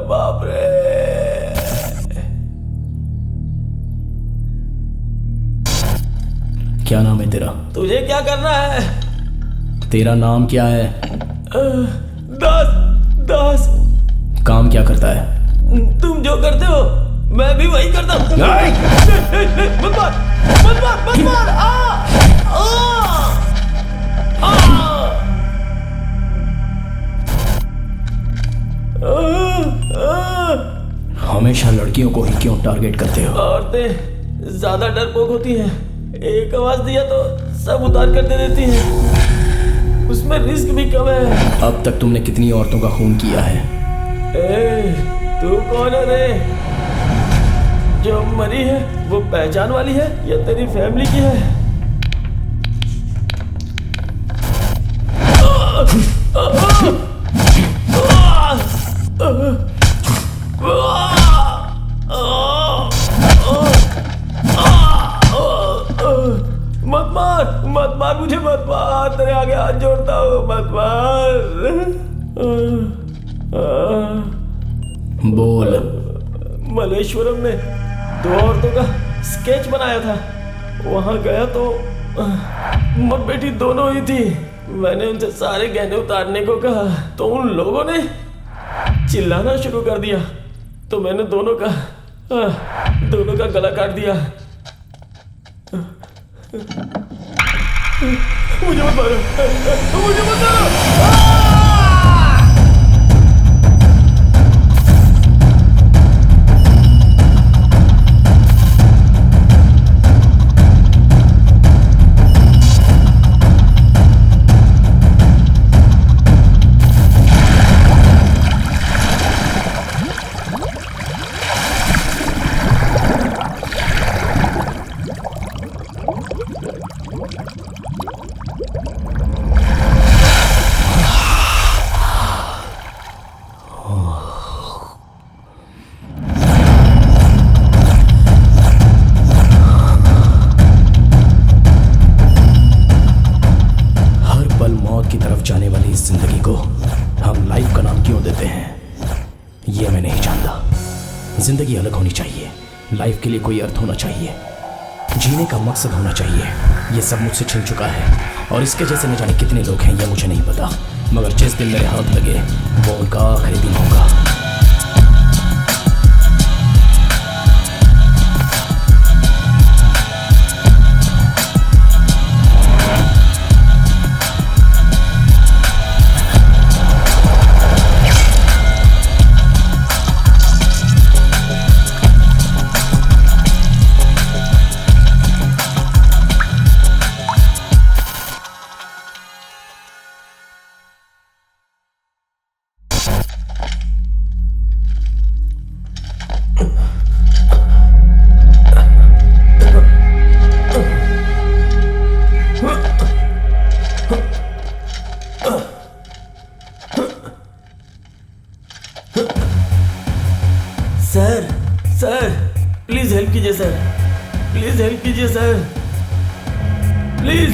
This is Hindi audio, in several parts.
बाप रे। क्या नाम है तेरा? तुझे क्या करना है? तेरा नाम क्या है? दास। दास। काम क्या करता है? तुम जो करते हो मैं भी वही करता हूँ। मत मार, मत मार, मत मार। हमेशा लड़कियों को ही क्यों टारगेट करते हो? औरतें ज्यादा डरपोक होती हैं। एक आवाज दिया तो सब उतार कर दे देती हैं। उसमें रिस्क भी कम है। अब तक तुमने कितनी औरतों का खून किया है? तू कौन है रे? जो मरी है वो पहचान वाली है या तेरी फैमिली की है? मत मार, मत मार मुझे, मत मार। तेरे आगे हाथ जोड़ता हूँ, मत मार। बोल। मलेश्वरम में 2 औरतों का स्केच बनाया था। वहां गया तो मर बेटी दोनों ही थी। मैंने उनसे सारे गहने उतारने को कहा तो उन लोगों ने चिल्लाना शुरू कर दिया। तो मैंने दोनों का गला काट दिया। मुझे मत मारो, मुझे मत मारो। की तरफ जाने वाली इस जिंदगी को हम लाइफ का नाम क्यों देते हैं, ये मैं नहीं जानता। जिंदगी अलग होनी चाहिए, लाइफ के लिए कोई अर्थ होना चाहिए, जीने का मकसद होना चाहिए। ये सब मुझसे छिन चुका है और इसके जैसे न जाने कितने लोग हैं, ये मुझे नहीं पता। मगर जिस दिन मेरे हाथ लगे वो उनका आखिरी दिन होगा। सर, सर प्लीज हेल्प कीजिए सर, प्लीज हेल्प कीजिए सर, प्लीज।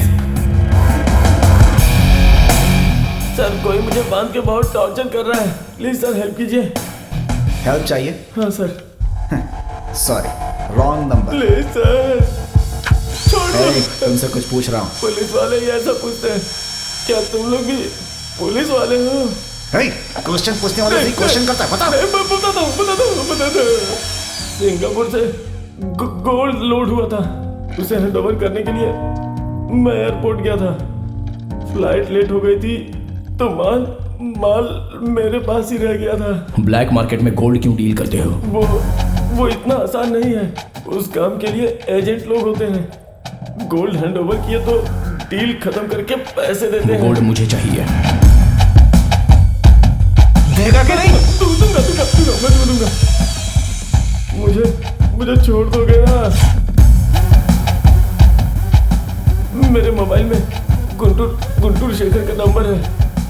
सर कोई मुझे बांध के बहुत टॉर्चर कर रहा है, प्लीज सर हेल्प कीजिए। हेल्प चाहिए? हाँ sir. Sorry, wrong number. Please sir छोड़ दो। तुमसे कुछ पूछ रहा हूँ। पुलिस वाले ही ऐसा पूछते हैं, क्या तुम लोग भी पुलिस वाले हो? क्वेश्चन पूछने वाले नहीं, क्वेश्चन करता है, बता। बताता हूँ। सिंगापुर से गोल्ड लोड हुआ था, उसे हैंडओवर करने के लिए मैं एयरपोर्ट गया था। फ्लाइट लेट हो गई थी तो माल मेरे पास ही रह गया था। ब्लैक मार्केट में गोल्ड क्यों डील करते हो? वो इतना आसान नहीं है। उस काम के लिए एजेंट लोग होते हैं। गोल्ड हैंडओवर किए तो डील खत्म करके पैसे देते हैं। गोल्ड मुझे चाहिए। देगा कि नहीं? दूंगा। मुझे छोड़ दोगे ना? मेरे मोबाइल में गुंटूर शेखर का नंबर है,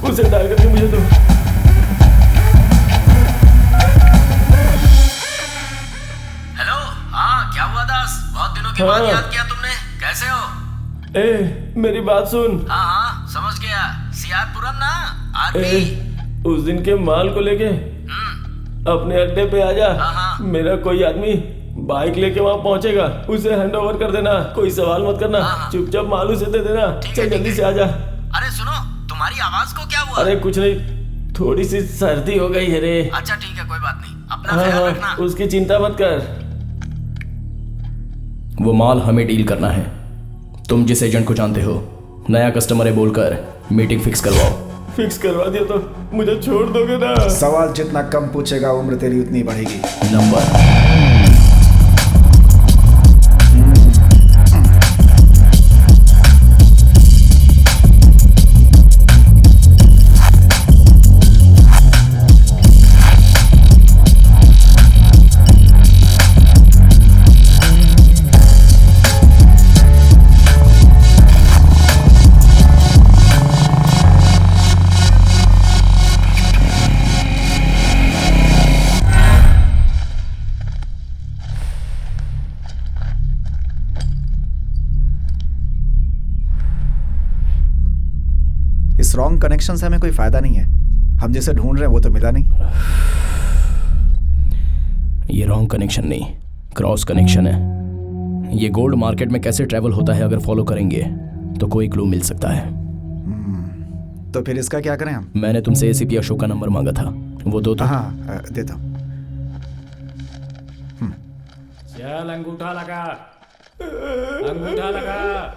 उसे डायल करके मुझे दो। हेलो, हाँ क्या हुआ दास? बहुत दिनों के बाद याद किया तुमने। ए मेरी बात सुन। हाँ हाँ समझ गया, सियारपुरम ना ए आरपी। उस दिन के माल को लेके अपने अड्डे पे आ जा। हाँ। मेरा कोई आदमी बाइक लेके वहाँ पहुंचेगा, उसे हैंड ओवर कर देना, कोई सवाल मत करना, हाँ। चुपचाप माल उसे दे देना। ठीक है, चल ठीक जल्दी है। से आ जा। अरे सुनो, तुम्हारी आवाज को क्या हुआ? अरे कुछ नहीं, थोड़ी सी सर्दी हो गई है रे। अच्छा ठीक है, कोई बात नहीं, अपना हाँ ख्याल हाँ, रखना। उसकी चिंता मत कर। वो माल हमें डील करना है। तुम जिस एजेंट को जानते हो, नया कस्टमर है बोलकर मीटिंग फिक्स करवाओ। फिक्स करवा दिया तो मुझे छोड़ दोगे ना? सवाल जितना कम पूछेगा उम्र तेरी उतनी बढ़ेगी। नंबर इस रॉन्ग कनेक्शन से हमें कोई फायदा नहीं है। हम जिसे ढूंढ रहे हैं वो तो मिला नहीं। ये रॉन्ग कनेक्शन नहीं, क्रॉस कनेक्शन है। ये गोल्ड मार्केट में कैसे ट्रैवल होता है अगर फॉलो करेंगे तो कोई क्लू मिल सकता है। तो फिर इसका क्या करें हम? मैंने तुमसे एसीपी अशोक का नंबर मांगा था, वो दो तो। हाँ देता हूँ। चल अंगूठा लगा, अंगूठा लगा।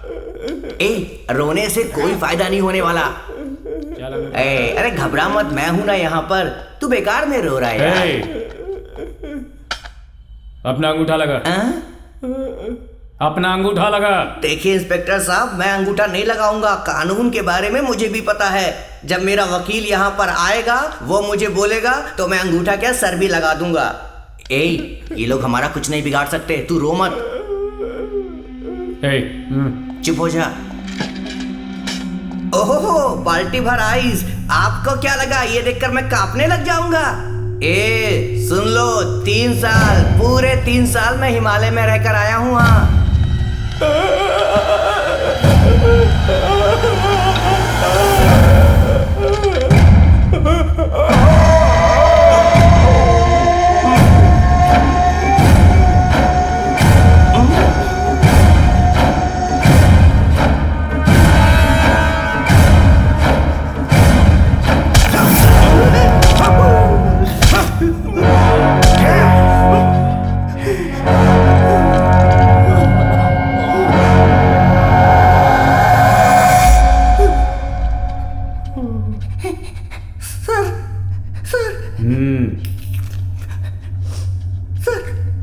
ए रोने से कोई फायदा नहीं होने वाला। चल अंगूठा। ए अरे घबरा मत, मैं हूं ना यहाँ पर, तू बेकार में रो रहा है यार। ए, अपना अंगूठा लगा, हाँ? अपना अंगूठा लगा। देखिए इंस्पेक्टर साहब, मैं अंगूठा नहीं लगाऊंगा। कानून के बारे में मुझे भी पता है। जब मेरा वकील यहाँ पर आएगा, वो मुझे बोलेगा तो मैं अंगूठा क्या सर भी लगा दूंगा। ए ये लोग हमारा कुछ नहीं बिगाड़ सकते, तू रो मत। ए, चुप हो जा। ओहो बाल्टी भर आइस, आपको क्या लगा ये देखकर मैं कांपने लग जाऊंगा? ए सुन लो, 3 साल, पूरे 3 साल मैं हिमालय में रहकर आया हूँ। हाँ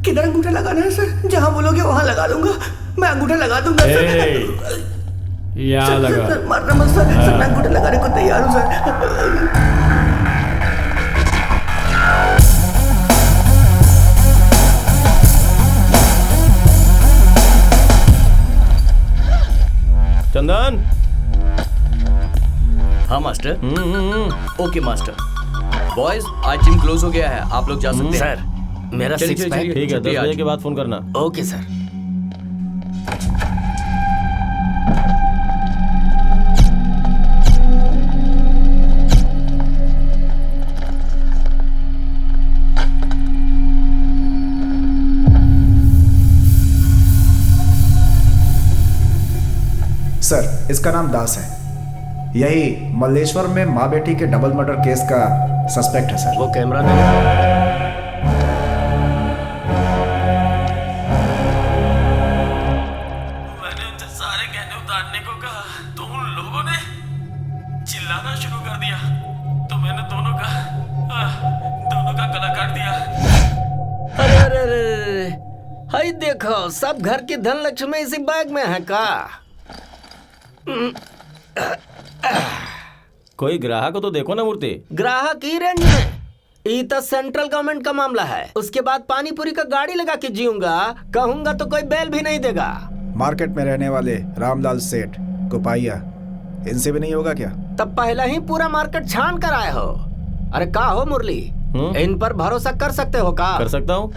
किधर अंगूठा लगाना है सर? जहां बोलोगे वहां लगा दूंगा, मैं अंगूठा लगा दूंगा सर। यहाँ लगा। सर मारना मत सर, सर मैं अंगूठा लगाने को तैयार हूँ सर। चंदन। हाँ मास्टर। Okay master. बॉयज आज जिम क्लोज हो गया है, आप लोग जा सकते हैं। सर मेरा चलिए, 6 चलिए, पैक। चलिए। ठीक है, छुट्टी 10 आज। बजे के बाद फोन करना। Okay sir. सर इसका नाम दास है। यही मल्लेश्वर में माँ बेटी के डबल मर्डर केस का सस्पेक्ट है सर। वो कैमरा दे। मैंने उनसे सारे गहने उतारने को कहा तो उन लोगों ने चिल्लाना शुरू कर दिया, तो मैंने दोनों का गला काट दिया। अरे अरे अरे, हाय देखो, सब घर की धन लक्ष्मी इसी बैग में है का? कोई ग्राहक को तो देखो ना मूर्ति। ग्राहक ही रेंज में। ये तो सेंट्रल गवर्नमेंट का मामला है। उसके बाद पानी पूरी का गाड़ी लगा के जीऊंगा, कहूंगा तो कोई बेल भी नहीं देगा। मार्केट में रहने वाले रामलाल सेठ गोपाइया, इनसे भी नहीं होगा क्या? तब पहले ही पूरा मार्केट छान कर आए हो। अरे का हो मुरली, इन पर भरोसा कर सकते हो का? कर सकता हूँ।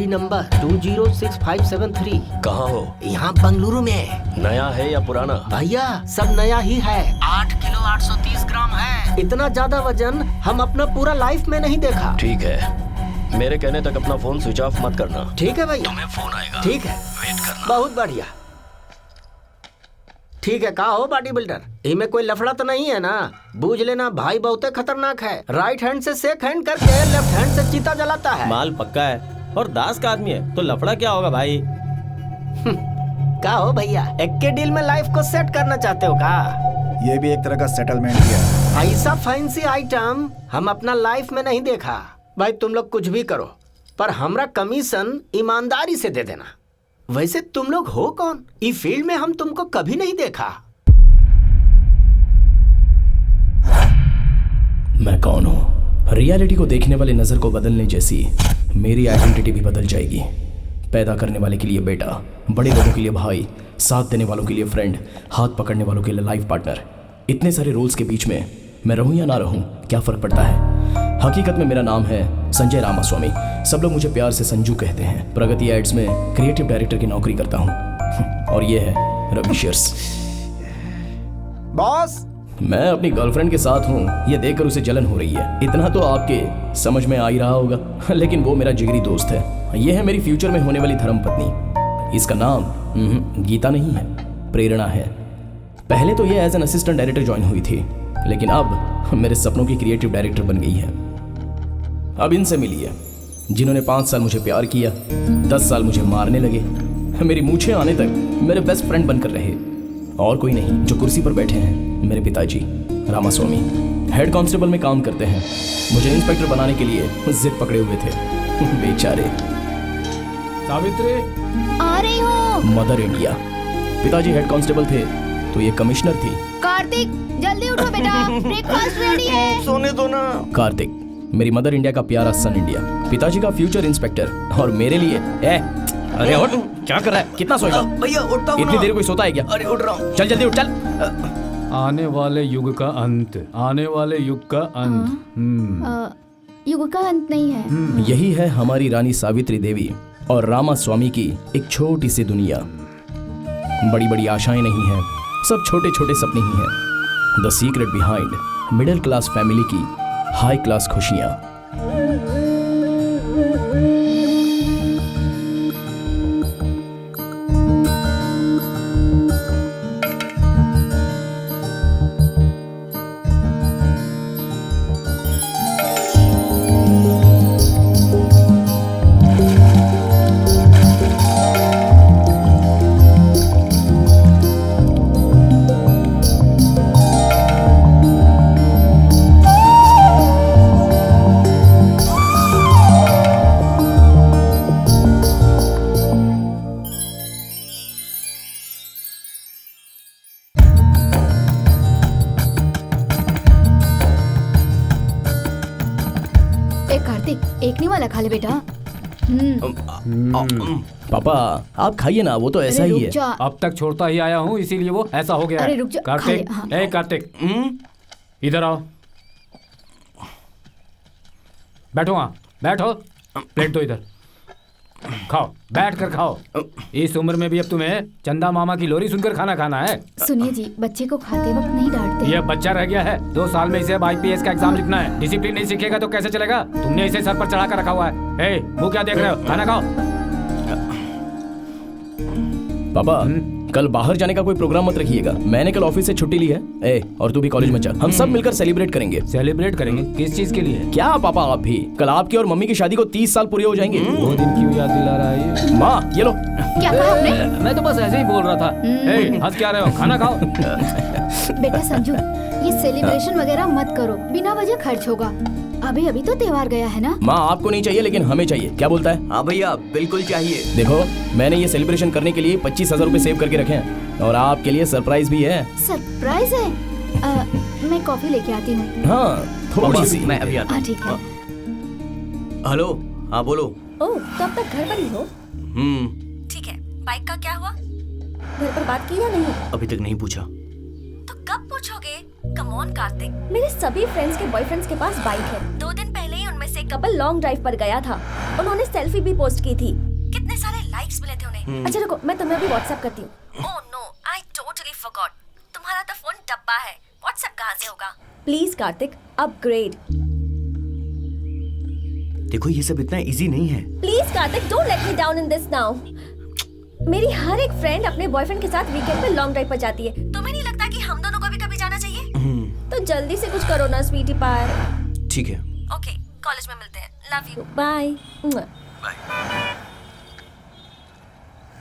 Body number 206573। कहाँ हो? यहाँ बंगलुरु में। नया है या पुराना? भैया सब नया ही है। 8 किलो 830 ग्राम है। इतना ज्यादा वजन हम अपना पूरा लाइफ में नहीं देखा। ठीक है, मेरे कहने तक अपना फोन स्विच ऑफ मत करना। ठीक है भैया, तुम्हें फोन आएगा। ठीक है, वेट करना। बहुत बढ़िया। ठीक है, कहा हो बॉडी बिल्डर, इनमें कोई लफड़ा तो नहीं है ना? बूझ लेना भाई बहुते खतरनाक है। राइट हैंड से शेक हैंड करके लेफ्ट हैंड से चीता जलाता है। माल पक्का है और दास का आदमी है तो लफड़ा क्या होगा भाई? का हो भैया, एक के डील में लाइफ को सेट करना चाहते हो का? ये भी एक तरह का सेटलमेंट ही है। ऐसा फैंसी आइटम हम अपना लाइफ में नहीं देखा। भाई तुम लोग कुछ भी करो पर हमरा कमीशन ईमानदारी से दे देना। वैसे तुम लोग हो कौन? इस फील्ड में हम तुमको कभी नहीं देखा। मैं कौन हूँ? रियलिटी को देखने वाले नजर को बदलने जैसी मेरी आइडेंटिटी भी बदल जाएगी। पैदा करने वाले के लिए बेटा, बड़े लोगों के लिए भाई, साथ देने वालों के लिए फ्रेंड, हाथ पकड़ने वालों के लिए लाइफ पार्टनर। इतने सारे रोल्स के बीच में मैं रहूं या ना रहूं, क्या फर्क पड़ता है? हकीकत में मेरा नाम है संजय रामास्वामी। सब लोग मुझे प्यार से संजू कहते हैं। प्रगति एड्स में क्रिएटिव डायरेक्टर की नौकरी करता हूं। और ये है रवि शेयर्स। बॉस, मैं अपनी गर्लफ्रेंड के साथ हूँ, ये देखकर उसे जलन हो रही है। इतना तो आपके समझ में आ ही रहा होगा। लेकिन वो मेरा जिगरी दोस्त है। ये है मेरी फ्यूचर में होने वाली धर्मपत्नी। इसका नाम गीता नहीं है, प्रेरणा है। पहले तो ये as an assistant director join हुई थी, लेकिन अब मेरे सपनों की क्रिएटिव डायरेक्टर बन गई है। अब इनसे मिलिए जिन्होंने 5 साल मुझे प्यार किया, 10 साल मुझे मारने लगे, मेरी मूछें आने तक मेरे बेस्ट फ्रेंड बनकर रहे। और कोई नहीं, जो कुर्सी पर बैठे हैं मेरे पिताजी रामास्वामी। हेड कांस्टेबल में काम करते हैं। मुझे इंस्पेक्टर बनाने के लिए जिद पकड़े हुए थे। बेचारे। सावित्री, आ रही हूँ। Mother India. पिताजी हेड कांस्टेबल थे तो ये कमिश्नर थी। कार्तिक जल्दी उठो बेटा, ब्रेकफास्ट रेडी है। सोने दो ना। कार्तिक, मेरी मदर इंडिया का प्यारा सन इंडिया। पिताजी का फ्यूचर इंस्पेक्टर और मेरे लिए अरे उठ, क्या कर रहा है? कितना सोएगा? भैया उठता हूँ इतनी देर कोई सोता है क्या? अरे उठ रहा हूँ। चल जल्दी उठ, चल। आने वाले युग का अंत, आने वाले युग का अंत। युग का अंत नहीं है। यही है हमारी रानी सावित्री देवी और रामास्वामी की एक छोटी सी दुनिया। बड़ी बड़ी आशाएं नहीं हैं, सब छोटे छोटे सपने ही हैं। The secret behind middle class family की हाई क्लास खुशियां। एक नहीं वाला खा ले बेटा। पापा आप खाइए ना, वो तो ऐसा ही है। अब तक छोड़ता ही आया हूँ, इसीलिए वो ऐसा हो गया। अरे रुक जा, कार्तिक, हाँ। ए कार्तिक, इधर आओ। बैठो वहाँ, बैठो। प्लेट दो इधर, खाओ, बैठ कर खाओ। इस उम्र में भी अब तुम्हें चंदा मामा की लोरी सुनकर खाना खाना है। सुनिए जी, बच्चे को खाते वक्त नहीं डांटते। ये बच्चा रह गया है, 2 साल में इसे अब IPS का एग्जाम लिखना है। डिसिप्लिन नहीं सीखेगा तो कैसे चलेगा? तुमने इसे सर पर चढ़ा कर रखा हुआ है। मुंह क्या देख रहे हो? खाना खाओ। पापा कल बाहर जाने का कोई प्रोग्राम मत रखिएगा। मैंने कल ऑफिस से छुट्टी ली है। और तू भी कॉलेज में चल, हम सब मिलकर सेलिब्रेट करेंगे। सेलिब्रेट करेंगे? किस चीज के लिए? क्या पापा आप भी? कल आपकी और मम्मी की शादी को 30 साल पूरे हो जाएंगे। वो दिन क्यों याद दिला रहा है ये? माँ ये लो। क्या कहा आपने? मैं तो बस ऐसे ही बोल रहा था। हंस क्या रहे हो? खाना खाओ। बेटा संजू, ये सेलिब्रेशन वगैरह मत करो, बिना वजह खर्च होगा। अभी तो त्योहार गया है ना। माँ आपको नहीं चाहिए लेकिन हमें चाहिए, क्या बोलता है? हाँ भैया बिल्कुल चाहिए। देखो मैंने ये सेलिब्रेशन करने के लिए 25,000 रुपए सेव करके रखे हैं और आपके लिए सरप्राइज भी है। सरप्राइज है? मैं कॉफी लेके आती हूँ। हाँ थोड़ी सी। मैं अभी आता हूँ। ठीक है। हेलो, हाँ बोलो। ओह, तो अब तक घर पर ही हो? ठीक है, बाइक का क्या हुआ? घर पर बात की या नहीं? अभी तक नहीं पूछा। तो कब पूछोगे? कम ऑन कार्तिक, मेरे सभी फ्रेंड्स के बॉयफ्रेंड्स के पास बाइक है। 2 दिन पहले ही उनमें से एक कपल लॉन्ग ड्राइव पर गया था। उन्होंने सेल्फी भी पोस्ट की थी। कितने सारे लाइक्स मिले थे उन्हें। अच्छा रुको, मैं तुम्हें अभी व्हाट्सएप करती हूँ। Oh no, I totally forgot. तुम्हारा तो फोन डब्बा है, व्हाट्सएप कहाँ से होगा? Please Kartik, upgrade. देखो ये सब इतना इजी नहीं है। Please Kartik, don't let me down in this now. मेरी हर एक फ्रेंड अपने बॉयफ्रेंड के साथ वीकेंड पे लॉन्ग ड्राइव पर जाती है। तुम्हें नहीं लगता कि हम दोनों को भी कभी जाना चाहिए? तो जल्दी से कुछ करो ना स्वीटी पार। ठीक है। ओके, कॉलेज में मिलते हैं। Love you, bye.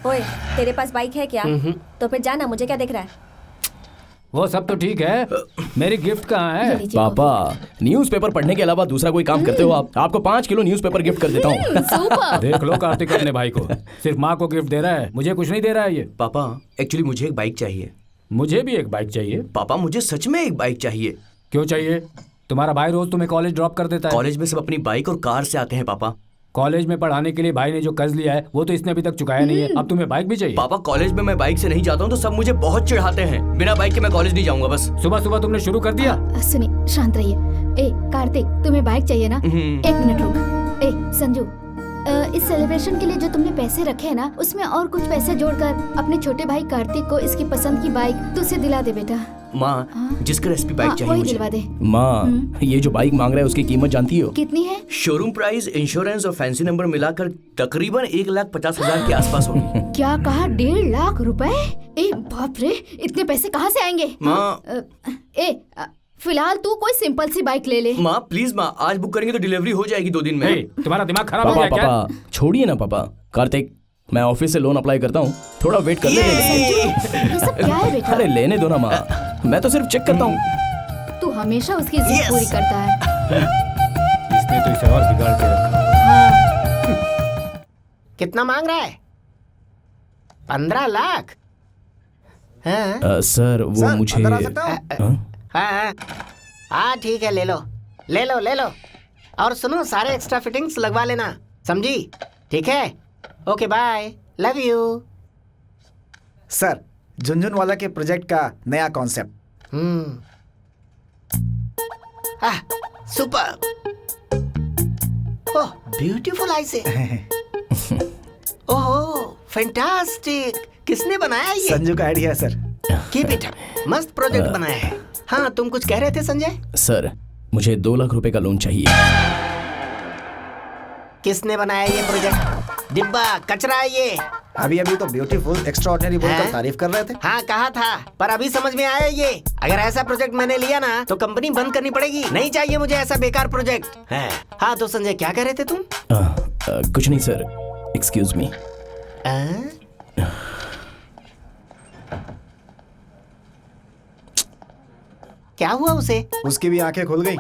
ओए, तेरे पास बाइक है क्या? तो फिर जाना, मुझे क्या दिख रहा है? वो सब तो ठीक है, मेरी गिफ्ट कहाँ है? पापा, न्यूज़पेपर पढ़ने के अलावा दूसरा कोई काम करते हो आप? आपको 5 किलो न्यूज़पेपर गिफ्ट कर देता हूँ। देख लो कार्तिक अपने भाई को, सिर्फ माँ को गिफ्ट दे रहा है, मुझे कुछ नहीं दे रहा है ये। पापा एक्चुअली मुझे एक बाइक चाहिए। मुझे भी एक बाइक चाहिए। पापा मुझे सच में एक बाइक चाहिए। क्यों चाहिए? तुम्हारा भाई रोज तुम्हें कॉलेज ड्रॉप कर देता है। कॉलेज में सब अपनी बाइक और कार से आते हैं पापा। कॉलेज में पढ़ाने के लिए भाई ने जो कर्ज लिया है वो तो इसने अभी तक चुकाया नहीं है, अब तुम्हें बाइक भी चाहिए? पापा कॉलेज में मैं बाइक से नहीं जाता हूँ तो सब मुझे बहुत चिढ़ाते हैं। बिना बाइक के मैं कॉलेज नहीं जाऊंगा बस। सुबह सुबह तुमने शुरू कर दिया। सुनिए, शांत रहिए। ए कार्तिक, तुम्हें बाइक चाहिए ना? 1 मिनट रुक। ए संजू, इस सेलिब्रेशन के लिए जो तुमने पैसे रखे हैं ना, उसमें और कुछ पैसे जोड़कर अपने छोटे भाई कार्तिक को इसकी पसंद की बाइक तू उसे दिला दे बेटा। माँ, जिसका रेसिपी बाइक चाहिए वही मुझे। दिलवा दे। माँ, ये जो बाइक मांग रहा है उसकी कीमत जानती हो? कितनी है? शोरूम प्राइस, इंश्योरेंस और फैंसी नंबर मिलाकर तकरीबन 1,50,000 के आसपास होगी। क्या कहा? 1.5 लाख रुपए? ए बाप रे, इतने पैसे कहाँ से आएंगे? माँ, फिलहाल तू कोई सिंपल सी बाइक ले ले। माँ प्लीज माँ, आज बुक करेंगे तो डिलीवरी हो जाएगी 2 दिन में। तुम्हारा दिमाग खराब हो पापा गया क्या? पापा छोड़िए ना पापा। कार्तिक, मैं ऑफिस से लोन अप्लाई करता हूँ, थोड़ा वेट कर ले। ये सब क्या है बेटा? अरे लेने दो ना माँ, मैं तो सिर्फ चेक करता हूँ। तू हमेशा उसकी जिद पूरी करता है। इसने तो इसे और बिगाड़ के रखा। कितना मांग रहा है? 15 लाख? हाँ सर वो सर, मुझे अंदर आ सकता हूँ? हाँ ठीक है, ले लो ले लो ले लो। और सुनो, सारे एक्स्ट्रा फिटिंग्स लगवा लेना, समझी? ठीक है, okay bye, love you. Sir, Jhunjhunwala के प्रोजेक्ट का नया concept. Super. Oh beautiful I say. Oh fantastic. किसने बनाया ये? संजू का आइडिया है सर। कीप इट अप, मस्त प्रोजेक्ट बनाया है। हाँ तुम कुछ कह रहे थे संजय? सर, मुझे 2 लाख रुपए का लोन चाहिए। किसने बनाया ये प्रोजेक्ट? डिब्बा कचरा है ये। अभी तो ब्यूटीफुल एक्स्ट्राऑर्डिनरी बोलकर हैं? तारीफ कर रहे थे। हाँ कहा था, पर अभी समझ में आया ये। अगर ऐसा प्रोजेक्ट मैंने लिया ना तो कंपनी बंद करनी पड़ेगी। नहीं चाहिए मुझे ऐसा बेकार प्रोजेक्ट है। हाँ तो संजय क्या कह रहे थे तुम? कुछ नहीं सर, एक्सक्यूज मी। क्या हुआ उसे? उसकी भी आंखें खुल गई।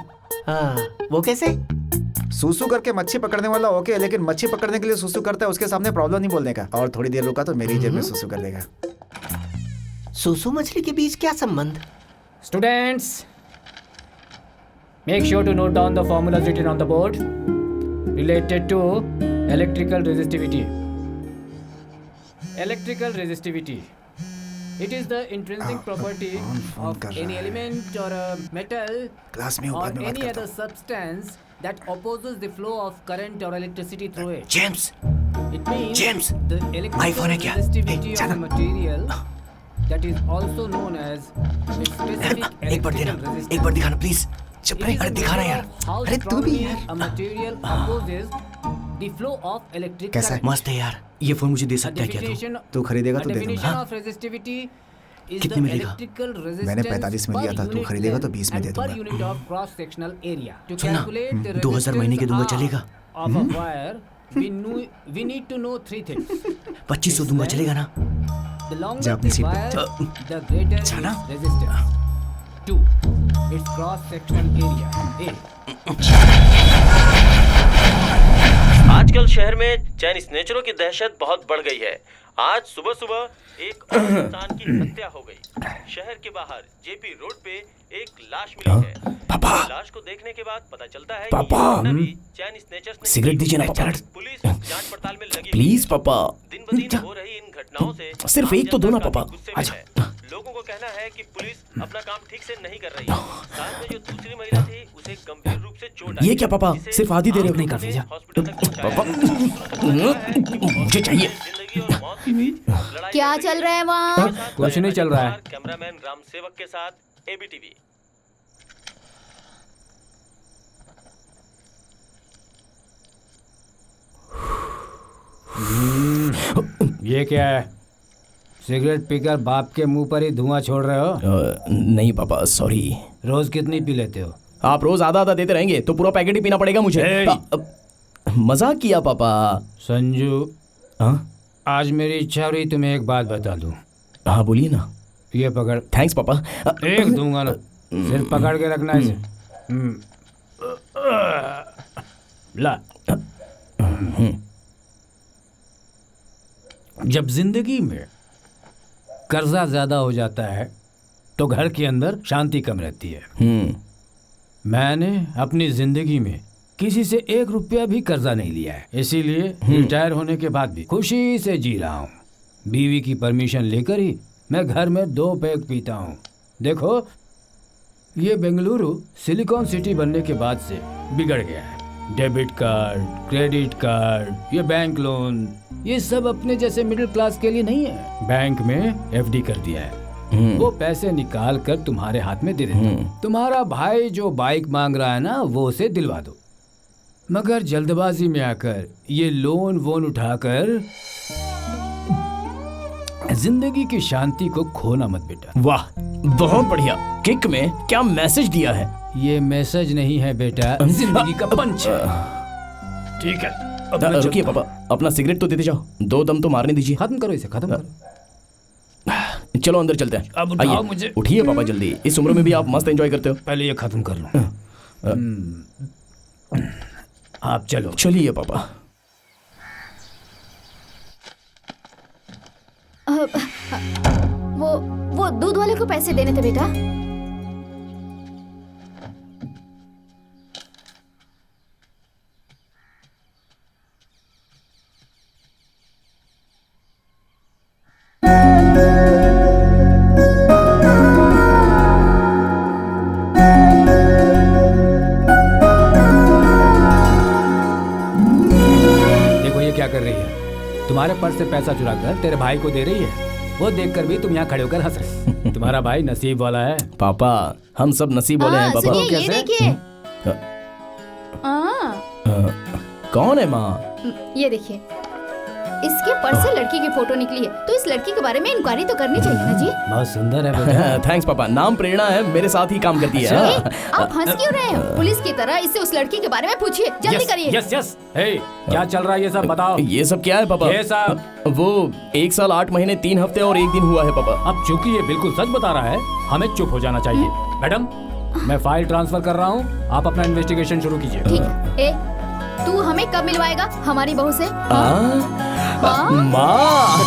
वो कैसे? सूसू करके मच्छी पकड़ने वाला ओके, लेकिन मच्छी पकड़ने के लिए सूसू करता है, उसके सामने प्रॉब्लम नहीं बोलने का। और थोड़ी देर रुका तो मेरी जेब में सूसू कर देगा। सूसू मछली के बीच क्या संबंध? Students, make sure to note down the formulas written on the board related to electrical resistivity. Electrical resistivity. It is the intrinsic property of any element or a metal class में or बाद में बात any करता other substance that opposes the flow of current or electricity through it. James, It means James, the my electrical phone है क्या? resistivity of जाना। a material that is also known as its specific एक बार देना, electrical resistance. एक बार दिखाना प्लीज। चुप It रहे, is अरे a दिखाना measure यार। of how अरे तू भी strongly यार। a material opposes the flow of electric कैसा है? current. मस्त है यार, ये फोन मुझे दे A सकता है क्या तू? definition- तू खरीदेगा a तो दे दूंगा। definition हाँ? of resistivity is कितने the में लेगा? electrical resistance मैंने 45 में लिया था, तू per खरीदेगा unit तो 20 में length दे and per दूंगा। unit of cross sectional area. To सुनना, calculate the 2000 महीने के दूंगा, resistance चलेगा? of a wire, we need to know 3 things. 2500 दूंगा, चलेगा ना? The longer जा अपनी the सीट पे। wire, the greater its जाना? resistance. 2. Its cross-sectional area. A. आजकल शहर में चैन स्नेचरों की दहशत बहुत बढ़ गई है। आज सुबह सुबह एक और इंसान की हत्या हो गई। शहर के बाहर जेपी रोड पे एक लाश मिली है। पापा। लाश को देखने के बाद पता चलता है पापा। कि ये घटना भी चैन स्नेचर्स ने सिगरेट की। दीजिए ना पापा। पुलिस जांच पड़ताल में लगी प्लीज पापा। दिन ब दिन हो रही इन घटनाओं से सिर्फ एक तो दो ना जनता पापा। काफी गुस्से में है। लोगों को कहना है कि पुलिस अपना काम ठीक से नहीं कर रही है। साथ में जो दूसरी महिला थी उसे गंभीर रूप से ये क्या पापा, सिर्फ आधी देर नहीं काफी जा पापा, मुझे चाहिए। क्या चल रहा है वहाँ? कुछ नहीं चल रहा है। कैमरामैन राम सेवक के साथ एबीटीवी। ये क्या है? सिगरेट पीकर बाप के मुंह पर ही धुआं छोड़ रहे हो? नहीं पापा, सॉरी। रोज कितनी पी लेते हो? आप रोज आधा आधा देते रहेंगे तो पूरा पैकेट ही पीना पड़ेगा मुझे। मजाक किया पापा। संजू, हाँ आज मेरी इच्छा रही तुम्हें एक बात बता दूं। हाँ बोलिए ना। ये पकड़। थैंक्स पापा। एक दूंगा ना, सिर्फ पकड़ के रखना इसे। ला। जब जिंदगी में कर्जा ज्यादा हो जाता है तो घर के अंदर शांति कम रहती है। मैंने अपनी जिंदगी में किसी से 1 रुपया भी कर्जा नहीं लिया है, इसीलिए रिटायर होने के बाद भी खुशी से जी रहा हूँ। बीवी की परमिशन लेकर ही मैं घर में 2 पैग पीता हूँ। देखो, ये बेंगलुरु सिलिकॉन सिटी बनने के बाद से बिगड़ गया है। डेबिट कार्ड, क्रेडिट कार्ड, ये बैंक लोन, ये सब अपने जैसे मिडिल क्लास के लिए नहीं है। बैंक में एफडी कर दिया है, वो पैसे निकाल कर तुम्हारे हाथ में दे देते। तुम्हारा भाई जो बाइक मांग रहा है ना, वो उसे दिलवा दो। मगर जल्दबाजी में आकर ये लोन वोन उठाकर जिंदगी की शांति को खोना मत बेटा। वाह, बहुत बढ़िया। किक में क्या मैसेज दिया है? ये मैसेज नहीं है बेटा, जिंदगी का पंच है। ठीक है, रुकिए पापा, अपना सिगरेट तो देते जाओ, 2 दम तो मारने दीजिए। खत्म करो इसे, खत्म करो। चलो अंदर चलते हैं। अब उठाओ आइए, मुझे। उठिए पापा जल्दी, इस उम्र में भी आप मस्त एंजॉय करते हो। पहले ये खत्म कर लो। आप चलो। चलिए पापा। वो दूध वाले को पैसे देने थे बेटा। देखो ये क्या कर रही है, तुम्हारे पर्स से पैसा चुरा कर तेरे भाई को दे रही है। वो देखकर भी तुम यहाँ खड़े होकर हंस रहे। तुम्हारा भाई नसीब वाला है। पापा, हम सब नसीब वाले हैं पापा। सुनिए, ये देखिए। कौन है माँ? ये देखिए, इसके पर्स से लड़की की फोटो निकली है, तो इस लड़की के बारे में इंक्वायरी तो करनी चाहिए ना जी। बहुत सुंदर है बेटा। थैंक्स पापा। नाम प्रेरणा है, मेरे साथ ही काम करती है। आप हंस क्यों रहे हो? पुलिस की तरह इससे उस लड़की के बारे में पूछिए, जल्दी करिए। Yes yes. हे, क्या चल रहा है ये सब बताओ। ये सब क्या है पापा? ये सब वो 1 साल 8 महीने 3 हफ्ते और 1 दिन हुआ है पापा। अब चूंकि ये बिल्कुल सच बता रहा है, हमें चुप हो जाना चाहिए। मैडम, मैं फाइल ट्रांसफर कर रहा हूँ, आप अपना इन्वेस्टिगेशन शुरू कीजिए। ठीक है। तू हमें कब मिलवाएगा हमारी बहू से? माँ।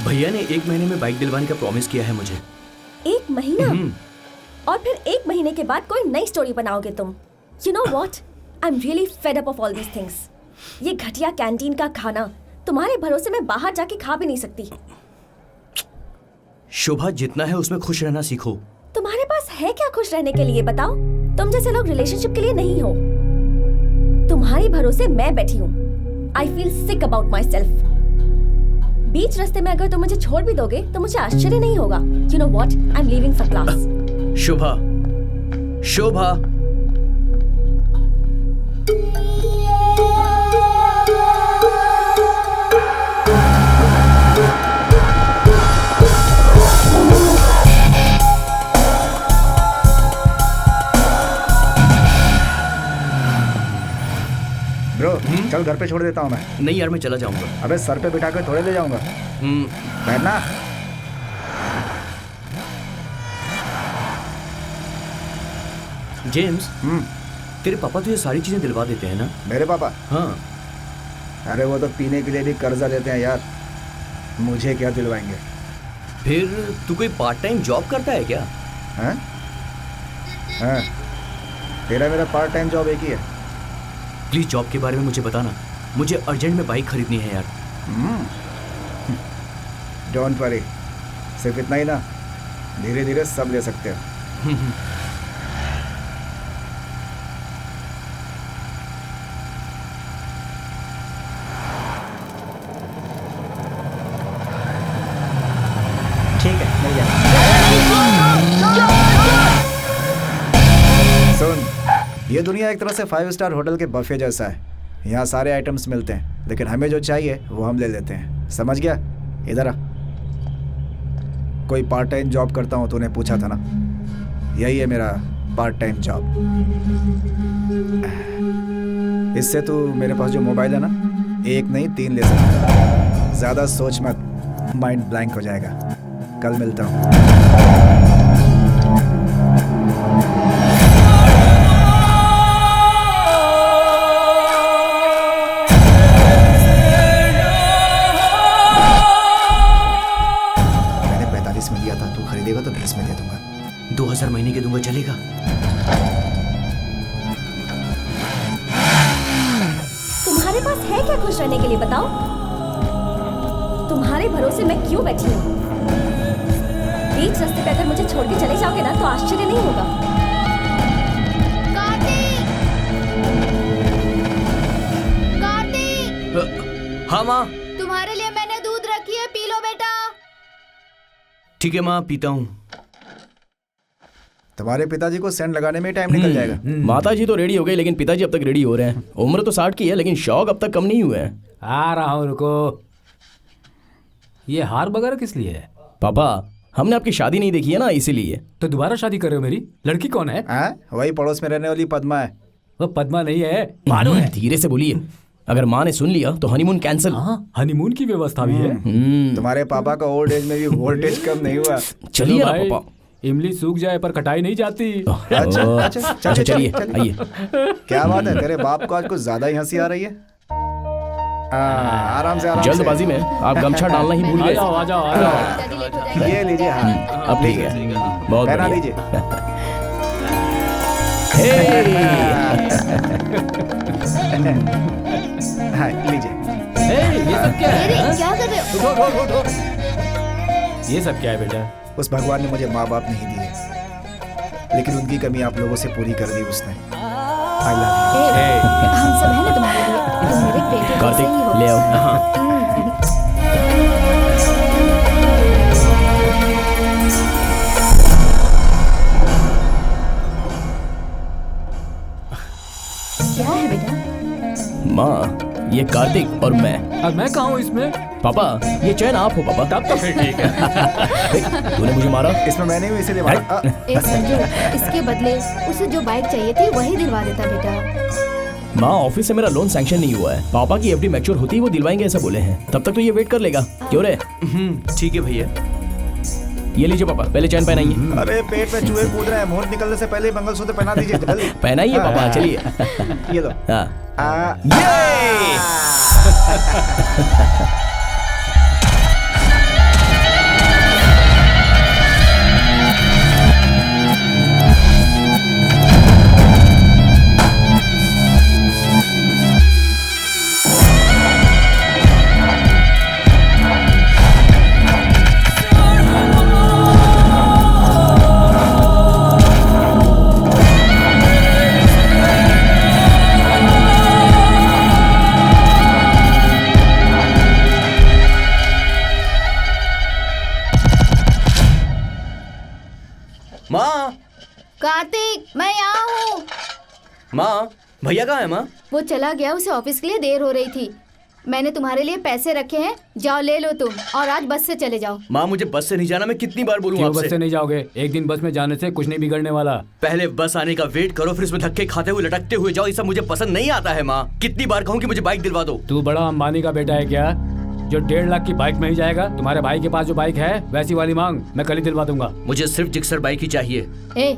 भैया ने 1 महीने में बाइक दिलवाने का प्रॉमिस किया है मुझे। 1 महीना? और फिर 1 महीने के बाद कोई नई स्टोरी बनाओगे तुम। You know what? I'm really fed up of all these things. ये घटिया कैंटीन का खाना, तुम्हारे भरोसे मैं बाहर जाके खा भी नहीं सकती। शोभा, जितना है उसमें खुश रहना सीखो। तुम्हारे पास है क्या खुश रहने के लिए, बताओ? तुम जैसे लोग रिलेशनशिप के लिए नहीं हो। तुम्हारे भरोसे मैं बैठी हूँ। I feel sick about myself. बीच रास्ते में अगर तुम मुझे छोड़ भी दोगे तो मुझे आश्चर्य नहीं होगा। You know what? I'm leaving for class. Shobha, Shobha. Bro, चल घर पे छोड़ देता हूँ मैं। नहीं यार, मैं चला जाऊंगा। अबे सर पे बिठा कर थोड़े ले जाऊंगा। बैठना। जेम्स, तेरे पापा तो ये सारी चीजें दिलवा देते हैं ना? मेरे पापा? हाँ। अरे वो तो पीने के लिए भी कर्जा लेते हैं यार, मुझे क्या दिलवाएंगे? फिर तू कोई पार्ट टाइम जॉब करता है क्या? हैं? हाँ, तेरा मेरा पार्ट टाइम जॉब एक ही है। प्लीज जॉब के बारे में मुझे बताना, मुझे अर्जेंट में बाइक खरीदनी है यार। डोंट वरी, सिर्फ इतना ही ना, धीरे धीरे सब ले सकते हो। ठीक है, मिल गया। सुन, ये दुनिया एक तरह से 5 स्टार होटल के बफे जैसा है। यहाँ सारे आइटम्स मिलते हैं, लेकिन हमें जो चाहिए वो हम ले लेते हैं। समझ गया? इधर आ। कोई पार्ट टाइम जॉब करता हूँ तूने पूछा था ना, यही है मेरा पार्ट टाइम जॉब। इससे तू मेरे पास जो मोबाइल है ना, 1 नहीं 3 ले सकता है। ज़्यादा सोच मत, माइंड ब्लैंक हो जाएगा। कल मिलता हूँ। मैंने 45 में दिया था, तू खरीदेगा तो 20 में दे दूंगा। 2000 महीने के दूंगा, चलेगा? तुम्हारे पास है क्या खुश रहने के लिए, बताओ? तुम्हारे भरोसे मैं क्यों बैठी हूँ? बीच रास्ते पे अगर मुझे छोड़ के चले जाओगे ना तो आश्चर्य नहीं होगा। कार्तिक, हाँ माँ। तुम्हारे लिए मैंने दूध रखी है, पी लो बेटा। ठीक है माँ, पीता हूँ। तुम्हारे पिताजी को सेंट लगाने में टाइम निकल जाएगा। माता जी तो रेडी हो गई, लेकिन पिताजी अब तक रेडी हो रहे हैं। उम्र तो 60 की है, लेकिन शौक अब तक कम नहीं हुए हैं। आ रहा हूँ, रुको। ये हार वगैरह किस लिए है? पापा, हमने आपकी शादी नहीं देखी है ना, इसीलिए। तो दोबारा शादी कर रहे हो मेरी? लड़की कौन है? वही पड़ोस में रहने वाली पद्मा है। वो पद्मा नहीं है, मानो है। धीरे से बोलिए, अगर माँ ने सुन लिया तो हनीमून कैंसिल। हाँ, हनीमून की व्यवस्था भी है। तुम्हारे पापा का ओल्ड एज में भी वोल्टेज कम नहीं हुआ। चलिए ना भाई, पापा। इमली सूख जाए पर कटाई नहीं जाती। अच्छा, चलिए आइए। क्या बात है, तेरे बाप को आज कुछ ज्यादा ही हंसी आ रही है। आराम से, आराम से। जल्दबाजी में आप गमछा डालना ही भूल आ गए। जाओ, आ जाओ, आ जाओ। ये लीजिए। हाँ, अब ठीक है, बहुत पहना बढ़िया। लीजिए। हाँ, लीजिए। ये सब क्या है? हाँ? क्या कर रहे हो? उठो, उठो, उठो। ये सब क्या है बेटा? उस भगवान ने मुझे माँ बाप नहीं दिए, लेकिन उनकी कमी आप लोगों से पूरी कर दी उसने। I love you। हम सब है ना तुम्हारे लिए, तुम मेरे बेटे जैसे कार्तिक, ही हो। ले आओ। क्या है बेटा? माँ, ये कार्तिक और मैं। अब मैं कहाँ हूँ इसमें? पापा, ये चैन आप हो पापा। तब तो फिर ठीक है। तूने मुझे मारा। इसमें मैंने भी इसीलिए मारा। ए संजू, इसके बदले उसे जो बाइक चाहिए थी वही दिलवा देता बेटा। माँ, ऑफिस से मेरा लोन सैंक्शन नहीं हुआ है। पापा की एफडी मैच्योर होती है, वो दिलवाएंगे ऐसा बोले हैं। तब तक तो ये वेट कर लेगा। क्यों रे? ठीक है भैया। ये लीजिए पापा, पहले चैन पहनाइए। अरे पेट में चूहे कूद रहे हैं, मुहूर्त निकलने से पहले ही मंगलसूत्र पहना दीजिए जल्दी। पहनाइए पापा, चलिए। ये लो। हाँ। माँ, कार्तिक, मैं यहाँ हूँ। माँ, भैया कहाँ है माँ? वो चला गया, उसे ऑफिस के लिए देर हो रही थी। मैंने तुम्हारे लिए पैसे रखे हैं, जाओ ले लो तुम, और आज बस से चले जाओ। माँ, मुझे बस से नहीं जाना, मैं कितनी बार बोलूँ क्यों बस आपसे? से नहीं जाओगे? एक दिन बस में जाने से कुछ नहीं बिगड़ने वाला। पहले बस आने का वेट करो, फिर उसमें धक्के खाते हुए लटकते हुए जाओ। ये सब मुझे पसंद नहीं आता है माँ। कितनी बार कहूँ कि मुझे बाइक दिलवा दो। तू बड़ा अंबानी का बेटा है क्या, जो 1.5 लाख की बाइक में ही जाएगा? तुम्हारे भाई के पास जो बाइक है वैसी वाली मांग, मैं कल ही दिलवा दूंगा। मुझे सिर्फ जिक्सर बाइक ही चाहिए। ए,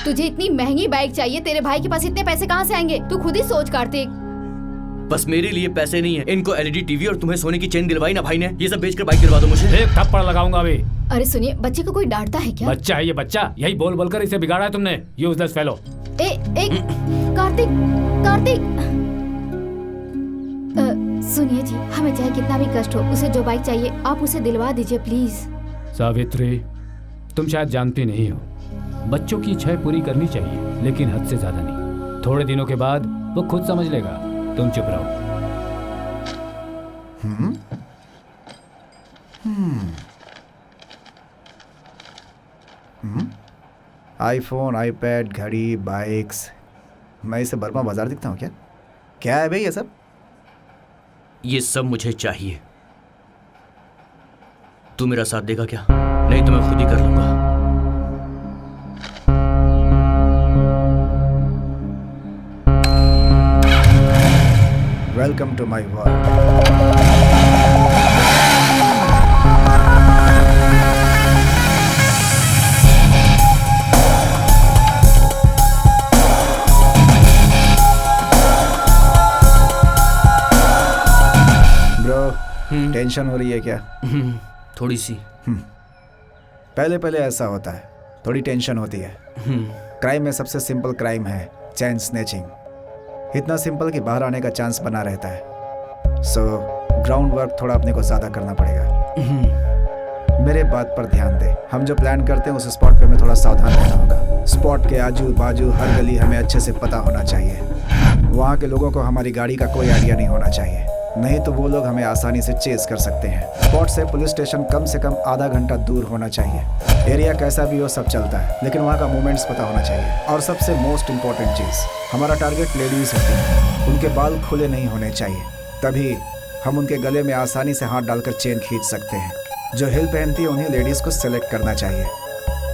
तुझे इतनी महंगी बाइक चाहिए? तेरे भाई के पास इतने पैसे कहाँ से आएंगे? तू खुद ही सोच कार्तिक। बस मेरे लिए पैसे नहीं है। इनको एलईडी टीवी और तुम्हें सोने की चेन दिलवाई ना भाई ने, ये सब बेचकर बाइक दिलवा दो मुझे। एक थप्पड़ लगाऊंगा अभी। अरे सुनिए, बच्चे को कोई डांटता है क्या? बच्चा है ये बच्चा, यही बोल बोलकर इसे बिगाड़ा है तुमने, यूजलेस फेलो। कार्तिक, कार्तिक, सुनिए जी, हमें चाहे कितना भी कष्ट हो, उसे जो बाइक चाहिए आप उसे दिलवा दीजिए प्लीज। सावित्री, तुम शायद जानती नहीं हो, बच्चों की इच्छाएं पूरी करनी चाहिए, लेकिन हद से ज्यादा नहीं। थोड़े दिनों के बाद वो खुद समझ लेगा। तुम चुप रहो। आईफोन, आईपैड, घड़ी, बाइक्स। मैं इसे बर्मा बाजार दिखता हूँ क्या? क्या है भाई ये सब? ये सब मुझे चाहिए। तू मेरा साथ देगा क्या? नहीं तो मैं खुद ही कर लूंगा। Welcome to my world. Tension हो रही है क्या? थोड़ी सी। पहले पहले ऐसा होता है, थोड़ी टेंशन होती है। क्राइम में सबसे सिंपल क्राइम है चेन स्नैचिंग। इतना सिंपल कि बाहर आने का चांस बना रहता है। सो ग्राउंड वर्क थोड़ा अपने को ज़्यादा करना पड़ेगा। मेरे बात पर ध्यान दे। हम जो प्लान करते हैं उस स्पॉट पे हमें थोड़ा सावधान रहना होगा। स्पॉट के आजू बाजू हर गली हमें अच्छे से पता होना चाहिए। वहाँ के लोगों को हमारी गाड़ी का कोई आइडिया नहीं होना चाहिए, नहीं तो वो लोग हमें आसानी से चेस कर सकते हैं। स्पॉट से पुलिस स्टेशन कम से कम आधा घंटा दूर होना चाहिए। एरिया कैसा भी हो सब चलता है, लेकिन वहाँ का मूवमेंट्स पता होना चाहिए। और सबसे मोस्ट इम्पोर्टेंट चीज़, हमारा टारगेट लेडीज़ होती है। उनके बाल खुले नहीं होने चाहिए, तभी हम उनके गले में आसानी से हाथ डालकर चेन खींच सकते हैं। जो हिल पहनती है उन्हीं लेडीज़ को सेलेक्ट करना चाहिए।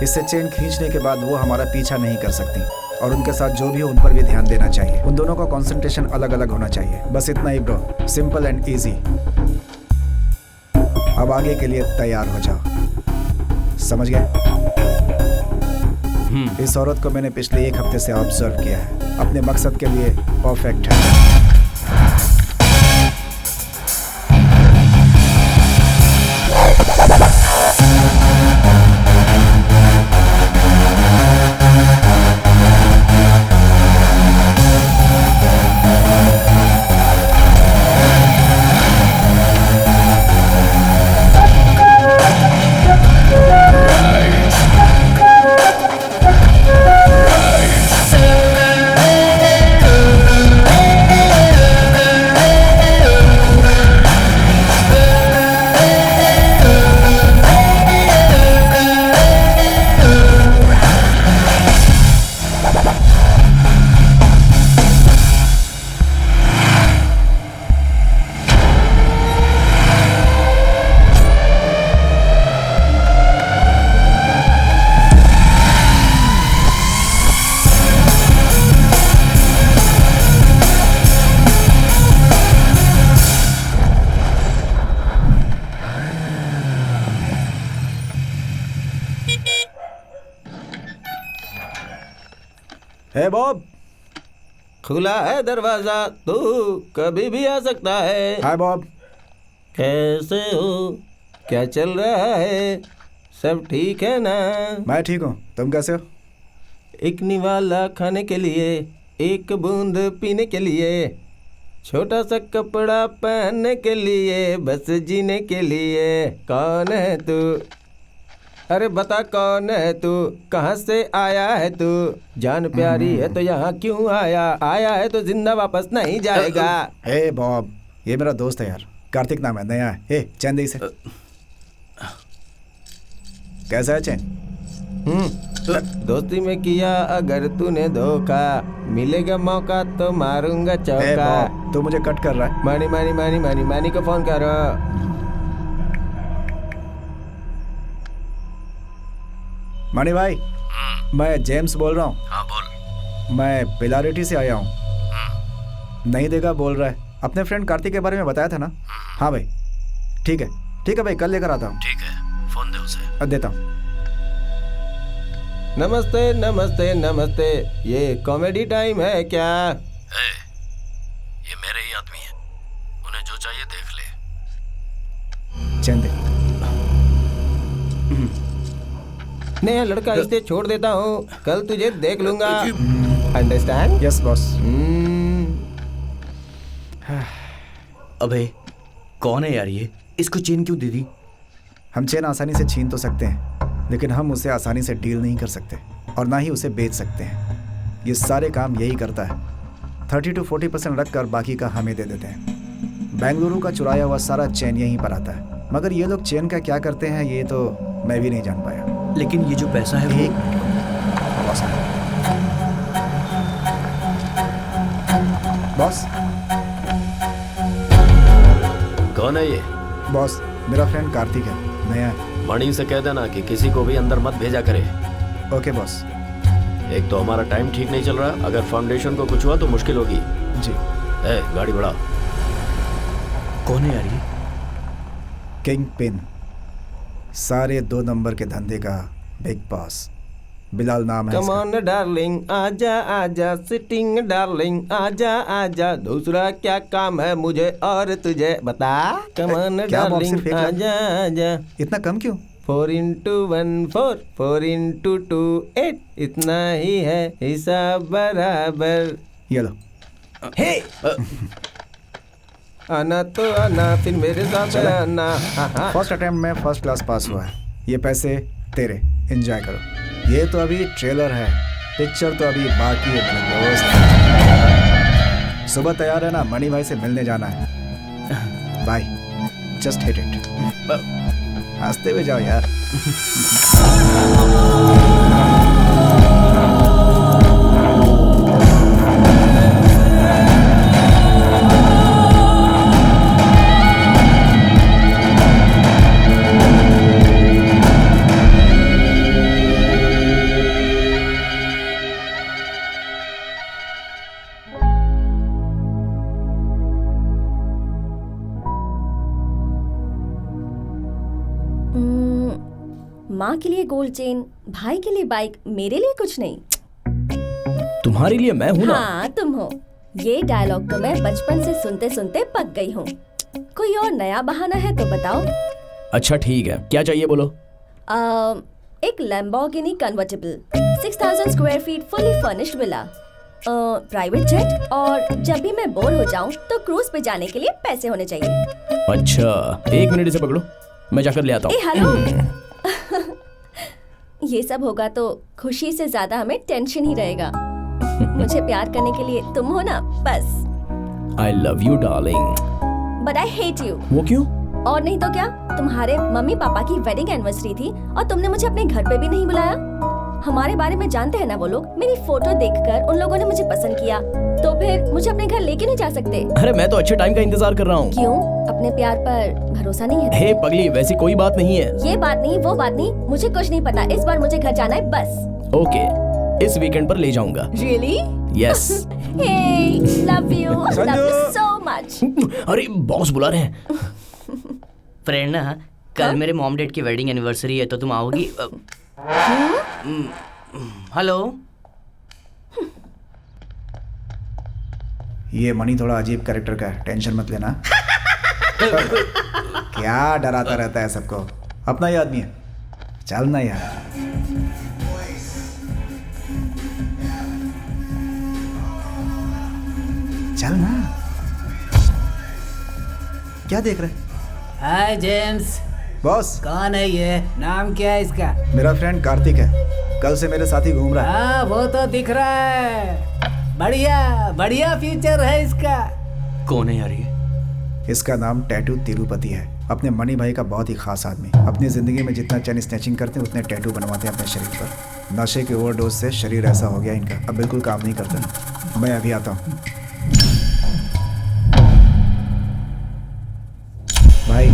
इससे चेन खींचने के बाद वो हमारा पीछा नहीं कर सकती, और उनके साथ जो भी हो उन पर भी ध्यान देना चाहिए। उन दोनों का कंसंट्रेशन अलग अलग होना चाहिए। बस इतना ही ब्रो, सिंपल एंड इजी। अब आगे के लिए तैयार हो जाओ। समझ गए? इस औरत को मैंने पिछले 1 हफ्ते से ऑब्जर्व किया है। अपने मकसद के लिए परफेक्ट है। है बॉब, खुला है दरवाजा, तू कभी भी आ सकता है। हाय बॉब, कैसे हो? क्या चल रहा है? सब ठीक है ना? मैं ठीक हूँ, तुम कैसे हो? एक निवाला खाने के लिए, एक बूंद पीने के लिए, छोटा सा कपड़ा पहनने के लिए, बस जीने के लिए। कौन है तू? अरे बता कौन है तू? कहाँ से आया है तू? जान प्यारी है तो यहाँ क्यों आया? आया है तो जिंदा वापस नहीं जाएगा। हे बॉब, ये मेरा दोस्त है यार, कार्तिक नाम है, नया है। हे चैन दे इसे। कैसा है चैन? दोस्ती में किया अगर तूने धोखा, मिलेगा मौका तो मारूंगा चौका। तू मुझे कट कर रहा है। मानी मानी मानी मानी मानी को फोन करो। मानी भाई, मैं जेम्स बोल रहा हूँ। हाँ बोल। मैं पिलारिटी से आया हूँ। नहीं देगा बोल रहा है। अपने फ्रेंड कार्तिक के बारे में बताया था ना? हाँ भाई, ठीक है भाई, कल लेकर आता हूँ। ठीक है, फोन दे उसे। देता हूँ। नमस्ते नमस्ते नमस्ते, ये कॉमेडी टाइम है क्या? ये मेरे ही आदमी है, उन्हें जो चाहिए देख ले। चैन दे। नया लड़का इसे छोड़ देता हूँ, कल तुझे देख लूंगा। अंडरस्टैंड? Yes boss. अबे कौन है यार ये? इसको चेन क्यों दे दी? हम चेन आसानी से छीन तो सकते हैं, लेकिन हम उसे आसानी से डील नहीं कर सकते और ना ही उसे बेच सकते हैं। ये सारे काम यही करता है। 30 to 40% रख कर बाकी का हमें दे देते हैं। बेंगलुरु का चुराया हुआ सारा चेन यहीं पर आता है, मगर ये लोग चेन का क्या करते हैं ये तो मैं भी नहीं जान पाया। लेकिन ये जो पैसा है एक बॉस। कौन है ये? बॉस मेरा फ्रेंड कार्तिक है, नया है। मणि से कह देना कि किसी को भी अंदर मत भेजा करे। Okay boss. एक तो हमारा टाइम ठीक नहीं चल रहा, अगर फाउंडेशन को कुछ हुआ तो मुश्किल होगी। जी। गाड़ी बढ़ा। कौन है यार ये? किंग पिन, सारे 2 नंबर के धंधे का बिग बॉस। बिलाल नाम है कम ऑन डार्लिंग आजा आजा, सिटिंग डार्लिंग आजा आजा, दूसरा क्या काम है मुझे और तुझे बता। कम ऑन क्या बॉक्स से डार्लिंग फेंक रहा है? आजा आजा। इतना कम क्यों? 4 into 1 4, 4 into 2 8, इतना ही है हिसाब बराबर। ये लो। हे आना तो आना, फिर मेरे साथ आना। फर्स्ट अटेम्प्ट में फर्स्ट क्लास पास हुआ है। ये पैसे तेरे, एंजॉय करो। ये तो अभी ट्रेलर है, पिक्चर तो अभी बाकी है मेरे दोस्त। सुबह तैयार है ना? मणि भाई से मिलने जाना है। Bye, just hit it. हंसते हुए जाओ यार। माँ के लिए गोल्ड चेन, भाई के लिए बाइक, मेरे लिए कुछ नहीं। तुम्हारे लिए मैं हूं ना। हाँ तुम हो। ये डायलॉग तो मैं बचपन से सुनते सुनते पक गई हूँ। कोई और नया बहाना है तो बताओ। अच्छा ठीक है, क्या चाहिए बोलो। एक Lamborghini convertible, 6000 square feet fully furnished villa, private jet, और जब भी मैं बोर हो जाऊँ तो क्रूज पे जाने के लिए पैसे होने चाहिए। अच्छा 1 मिनट इसे पकड़ो, मैं जाकर ले आता हूँ। हेलो। ये सब होगा तो खुशी से ज्यादा हमें टेंशन ही रहेगा। मुझे प्यार करने के लिए तुम हो ना, बस। I love you darling। But I hate you। वो क्यों? और नहीं तो क्या, तुम्हारे मम्मी पापा की वेडिंग एनिवर्सरी थी और तुमने मुझे अपने घर पे भी नहीं बुलाया। हमारे बारे में जानते हैं ना वो लोग। मेरी फोटो देखकर उन लोगों ने मुझे पसंद किया, तो फिर मुझे अपने घर लेके नहीं जा सकते? अरे मैं तो अच्छे टाइम का इंतजार कर रहा हूँ। क्यों? अपने प्यार पर भरोसा नहीं है? हे पगली, वैसी कोई बात नहीं है। ये बात नहीं, वो बात नहीं, मुझे कुछ नहीं पता। इस बार मुझे घर जाना है बस। ओके, इस वीकेंड पर ले जाऊंगा। Really? Yes. Hey, love you so much। अरे बॉस बुला रहे हैं। प्रेरणा, कल मेरे मॉम डैड की वेडिंग एनिवर्सरी है, तो तुम आओगी? हेलो। ये मणि थोड़ा अजीब कैरेक्टर का है, टेंशन मत लेना। क्या डराता रहता है सबको, अपना ही आदमी है। चलना यार। चलना। क्या देख रहे? हाय जेम्स। बॉस कौन है ये? नाम क्या है इसका? मेरा फ्रेंड कार्तिक है, कल से मेरे साथ ही घूम रहा है। हाँ वो तो दिख रहा है। बढ़िया बढ़िया फ्यूचर है इसका। कौन है यार ये? इसका नाम टैटू तिरुपति है। अपने मणि भाई का बहुत ही खास आदमी। अपनी जिंदगी में जितना चैन स्नैचिंग करते हैं उतने टैटू बनवाते हैं अपने शरीर पर। नशे के ओवरडोज से शरीर ऐसा हो गया इनका, अब बिल्कुल काम नहीं करता। मैं अभी आता हूँ। भाई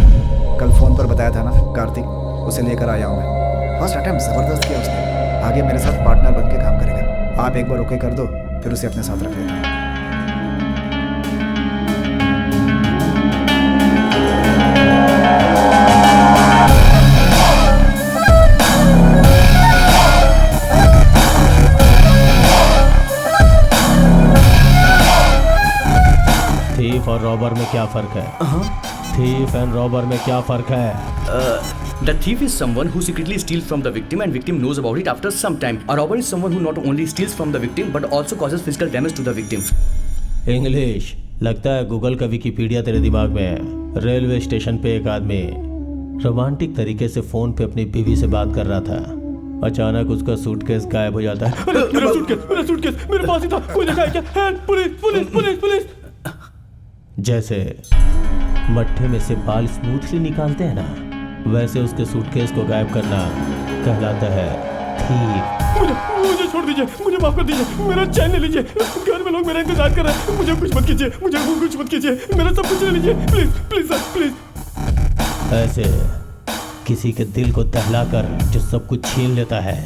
कल फोन पर बताया था ना कार्तिक, उसे लेकर आया हूँ मैं। फर्स्ट अटेम्प्ट जबरदस्त किया उसने, आगे मेरे साथ पार्टनर बन के काम करेगा। आप एक बार ओके कर दो, फिर उसे अपने साथ रख लेना। थीफ और रॉबर में क्या फर्क है? थीफ एंड रॉबर में क्या फर्क है? The thief is someone who secretly steals from the victim and victim knows about it after some time. A robber is someone who not only steals from the victim but also causes physical damage to the victim. English लगता है गूगल का विकिपीडिया तेरे दिमाग में है। रेलवे स्टेशन पे एक आदमी रोमांटिक तरीके से फोन पे अपनी बीवी से बात कर रहा था। अचानक उसका सूटकेस गायब हो जाता है। मेरा सूटकेस मेरे पास ही था, कोई देखा है क्या? Help, police police police police. जैसे मट्ठे में से बाल स्मूथली निकालते हैं ना, वैसे उसके सूटकेस को गायब करना कहलाता है थीफ। मुझे छोड़ दीजिए, मुझे माफ कर दीजिए, मेरा चैन ले लीजिए। घर में लोग मेरा इंतजार कर रहे हैं। मुझे कुछ मत कीजिए, मुझे कुछ मत कीजिए, मेरा सब कुछ ले लीजिए प्लीज प्लीज सर प्लीज। ऐसे किसी के दिल को दहलाकर जो सब कुछ छीन लेता है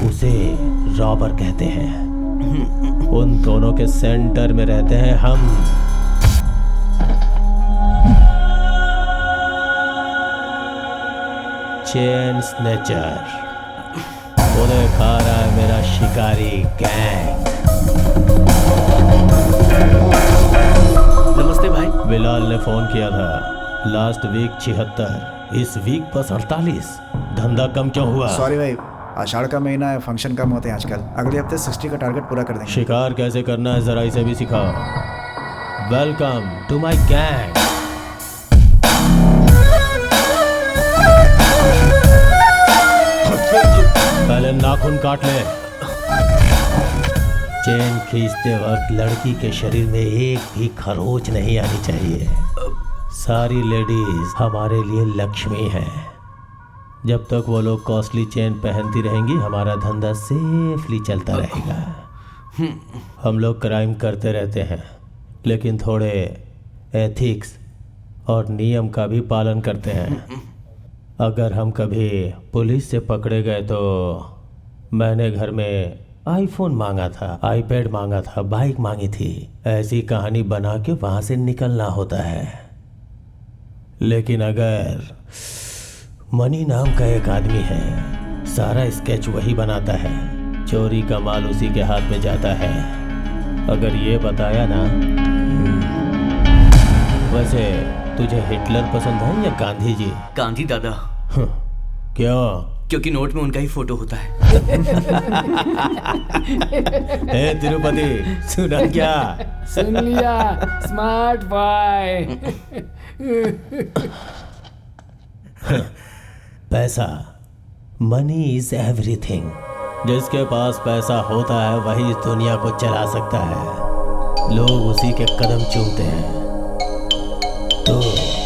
उसे रॉबर कहते हैं। उन दोनों के सेंटर में रहते हैं हम। Chain snatcher. उन्हें खा रहा है मेरा शिकारी गैंग। नमस्ते भाई। बिलाल ने फोन किया था। लास्ट वीक 76, इस वीक बस 48। धंधा कम क्यों हुआ? सॉरी भाई, आषाढ़ का महीना है, फंक्शन कम होते हैं आजकल। अगले हफ्ते 60 का टारगेट पूरा कर देंगे। शिकार कैसे करना है जरा इसे भी सिखाओ। Welcome to my gang. पहले नाखून काट ले। चेन खींचते वक्त लड़की के शरीर में एक भी खरोच नहीं आनी चाहिए। सारी लेडीज हमारे लिए लक्ष्मी हैं। जब तक वो लोग कॉस्टली चेन पहनती रहेंगी हमारा धंधा सेफली चलता रहेगा। हम लोग क्राइम करते रहते हैं लेकिन थोड़े एथिक्स और नियम का भी पालन करते हैं। अगर हम कभी पुलिस से पकड़े गए तो मैंने घर में आईफोन मांगा था, आईपैड मांगा था, बाइक मांगी थी। ऐसी कहानी बना के वहाँ से निकलना होता है। लेकिन अगर मनी नाम का एक आदमी है, सारा स्केच वही बनाता है, चोरी का माल उसी के हाथ में जाता है। अगर ये बताया ना। वैसे तुझे हिटलर पसंद है या गांधी जी? गांधी दादा। क्यों? क्योंकि नोट में उनका ही फोटो होता है। ए तिरुपति, सुना क्या? सुन लिया स्मार्ट बॉय। पैसा, मनी इज एवरीथिंग। जिसके पास पैसा होता है वही इस दुनिया को चला सकता है। लोग उसी के कदम चूमते हैं। तो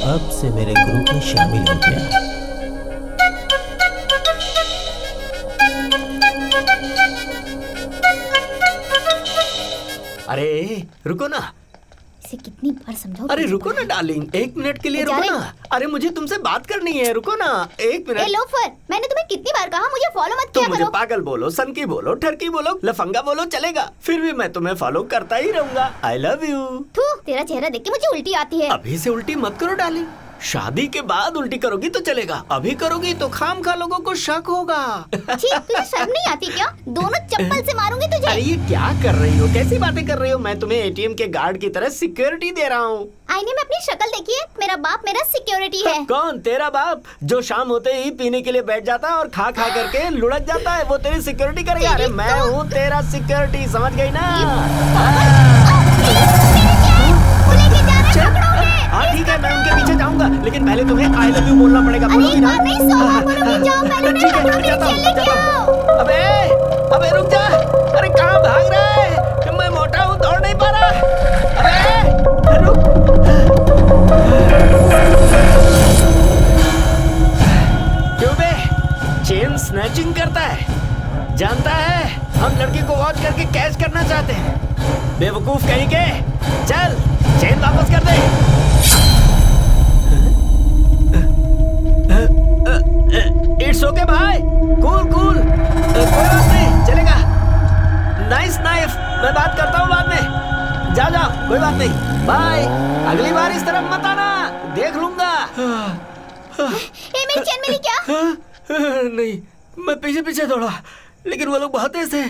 अब से मेरे ग्रुप में शामिल हो गया। अरे रुको ना। इसे कितनी बार समझाओ? अरे रुको ना डार्लिंग, 1 मिनट के लिए रुको ना। अरे मुझे तुमसे बात करनी है, रुको ना 1 मिनट। ए लोफर, मैंने तुम्हें कितनी बार कहा मुझे फॉलो मत तो किया मुझे करो। पागल बोलो, सनकी बोलो, ठरकी बोलो, लफंगा बोलो, चलेगा। फिर भी मैं तुम्हें फॉलो करता ही रहूंगा। आई लव यू। थू, तेरा चेहरा देख के मुझे उल्टी आती है। अभी से उल्टी मत करो डार्लिंग। शादी के बाद उल्टी करोगी तो चलेगा, अभी करोगी तो खामखा लोगों को शक होगा। छी, तुझे शर्म नहीं आती क्या? दोनों चप्पल से मारूंगी तुझे। अरे ये क्या कर रही हो, कैसी बातें कर रही हो? मैं तुम्हें एटीएम के गार्ड की तरह सिक्योरिटी दे रहा हूँ। आईने में अपनी शक्ल देखिए, मेरा बाप मेरा सिक्योरिटी है। कौन? तेरा बाप, जो शाम होते ही पीने के लिए बैठ जाता है और खा खा करके लुढ़क जाता है, वो तेरी सिक्योरिटी करेगा। अरे मैं हूँ तेरा सिक्योरिटी, समझ गई ना? हाँ ठीक है, मैं उनके पीछे जाऊंगा, लेकिन पहले तुम्हें आई लव यू बोलना पड़ेगा। बोलोगी ना? ठीक है, जाता हूँ। अबे रुक जा। अरे कहाँ भाग रहा है? मैं मोटा हूँ, दौड़ नहीं पा रहा। अबे रुक। क्यों बे? चेन स्नैचिंग करता है, जानता है हम लड़की को वॉच करके कैच करना चाहते हैं। बेवकूफ कहीं के। चल चेन वापस कर दे। इट्स ओके भाई, कूल कूल, कोई बात नहीं, चलेगा। नाइस नाइफ, मैं बात करता हूँ बाद में। जा जा, कोई बात नहीं, बाय। अगली बार इस तरफ मत आना, देख लूंगा। मेरी चेन मिली क्या? नहीं, मैं पीछे पीछे दौड़ा, लेकिन वो लोग बहुत तेज थे,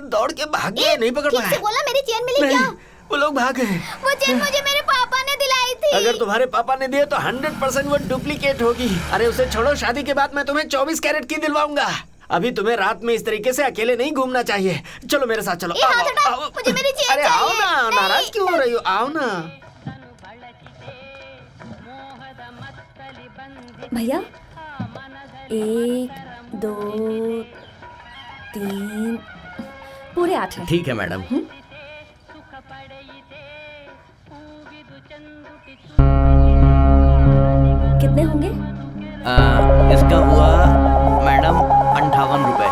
दौड़ के भाग गए, नहीं पकड़ पाए। बोला मेरी चेन मिली क्या? वो लोग भाग गए। वो चेन मुझे मेरे पापा ने दिलाई थी। अगर तुम्हारे पापा ने दिए तो 100% वो डुप्लीकेट होगी। अरे उसे छोड़ो, शादी के बाद मैं तुम्हें 24 कैरेट की दिलवाऊंगा। अभी तुम्हें रात में इस तरीके से अकेले नहीं घूमना चाहिए। चलो मेरे साथ चलो। मुझे मेरी चेन अरे आओ ना, नाराज क्यों हो रही हो? आओ ना। भैया 1 2 3 पूरे 8 है। ठीक है मैडम। कितने होंगे? इसका हुआ मैडम 58 रुपए।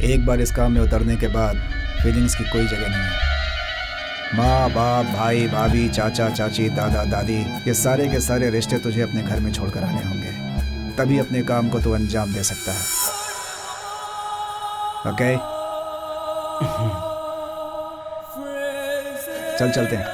एक बार इस काम में उतरने के बाद फीलिंग्स की कोई जगह नहीं है। माँ बाप भाई भाभी चाचा चाची दादा दादी ये सारे के सारे रिश्ते तुझे अपने घर में छोड़कर आने होंगे, तभी अपने काम को तू अंजाम दे सकता है। ओके चल चलते हैं।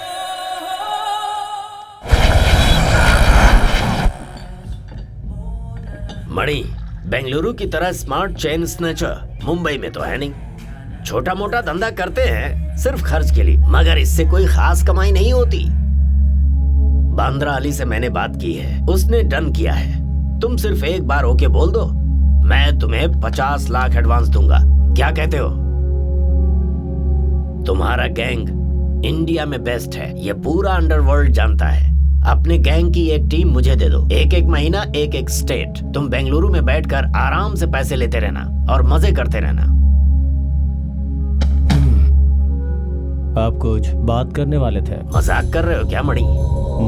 मणि, बेंगलुरु की तरह स्मार्ट चेन स्नैचर मुंबई में तो है नहीं। छोटा मोटा धंधा करते हैं सिर्फ खर्च के लिए, मगर इससे कोई खास कमाई नहीं होती। बांद्रा अली से मैंने बात की है, उसने डन किया है। तुम सिर्फ एक बार ओके बोल दो, मैं तुम्हें 50 लाख एडवांस दूंगा। क्या कहते हो? तुम्हारा गैंग इंडिया में बेस्ट है, ये पूरा अंडरवर्ल्ड जानता है। अपने गैंग की एक टीम मुझे दे दो, एक एक महीना एक एक स्टेट। तुम बेंगलुरु में बैठकर आराम से पैसे लेते रहना और मजे करते रहना। आप कुछ बात करने वाले थे? मजाक कर रहे हो क्या मणि?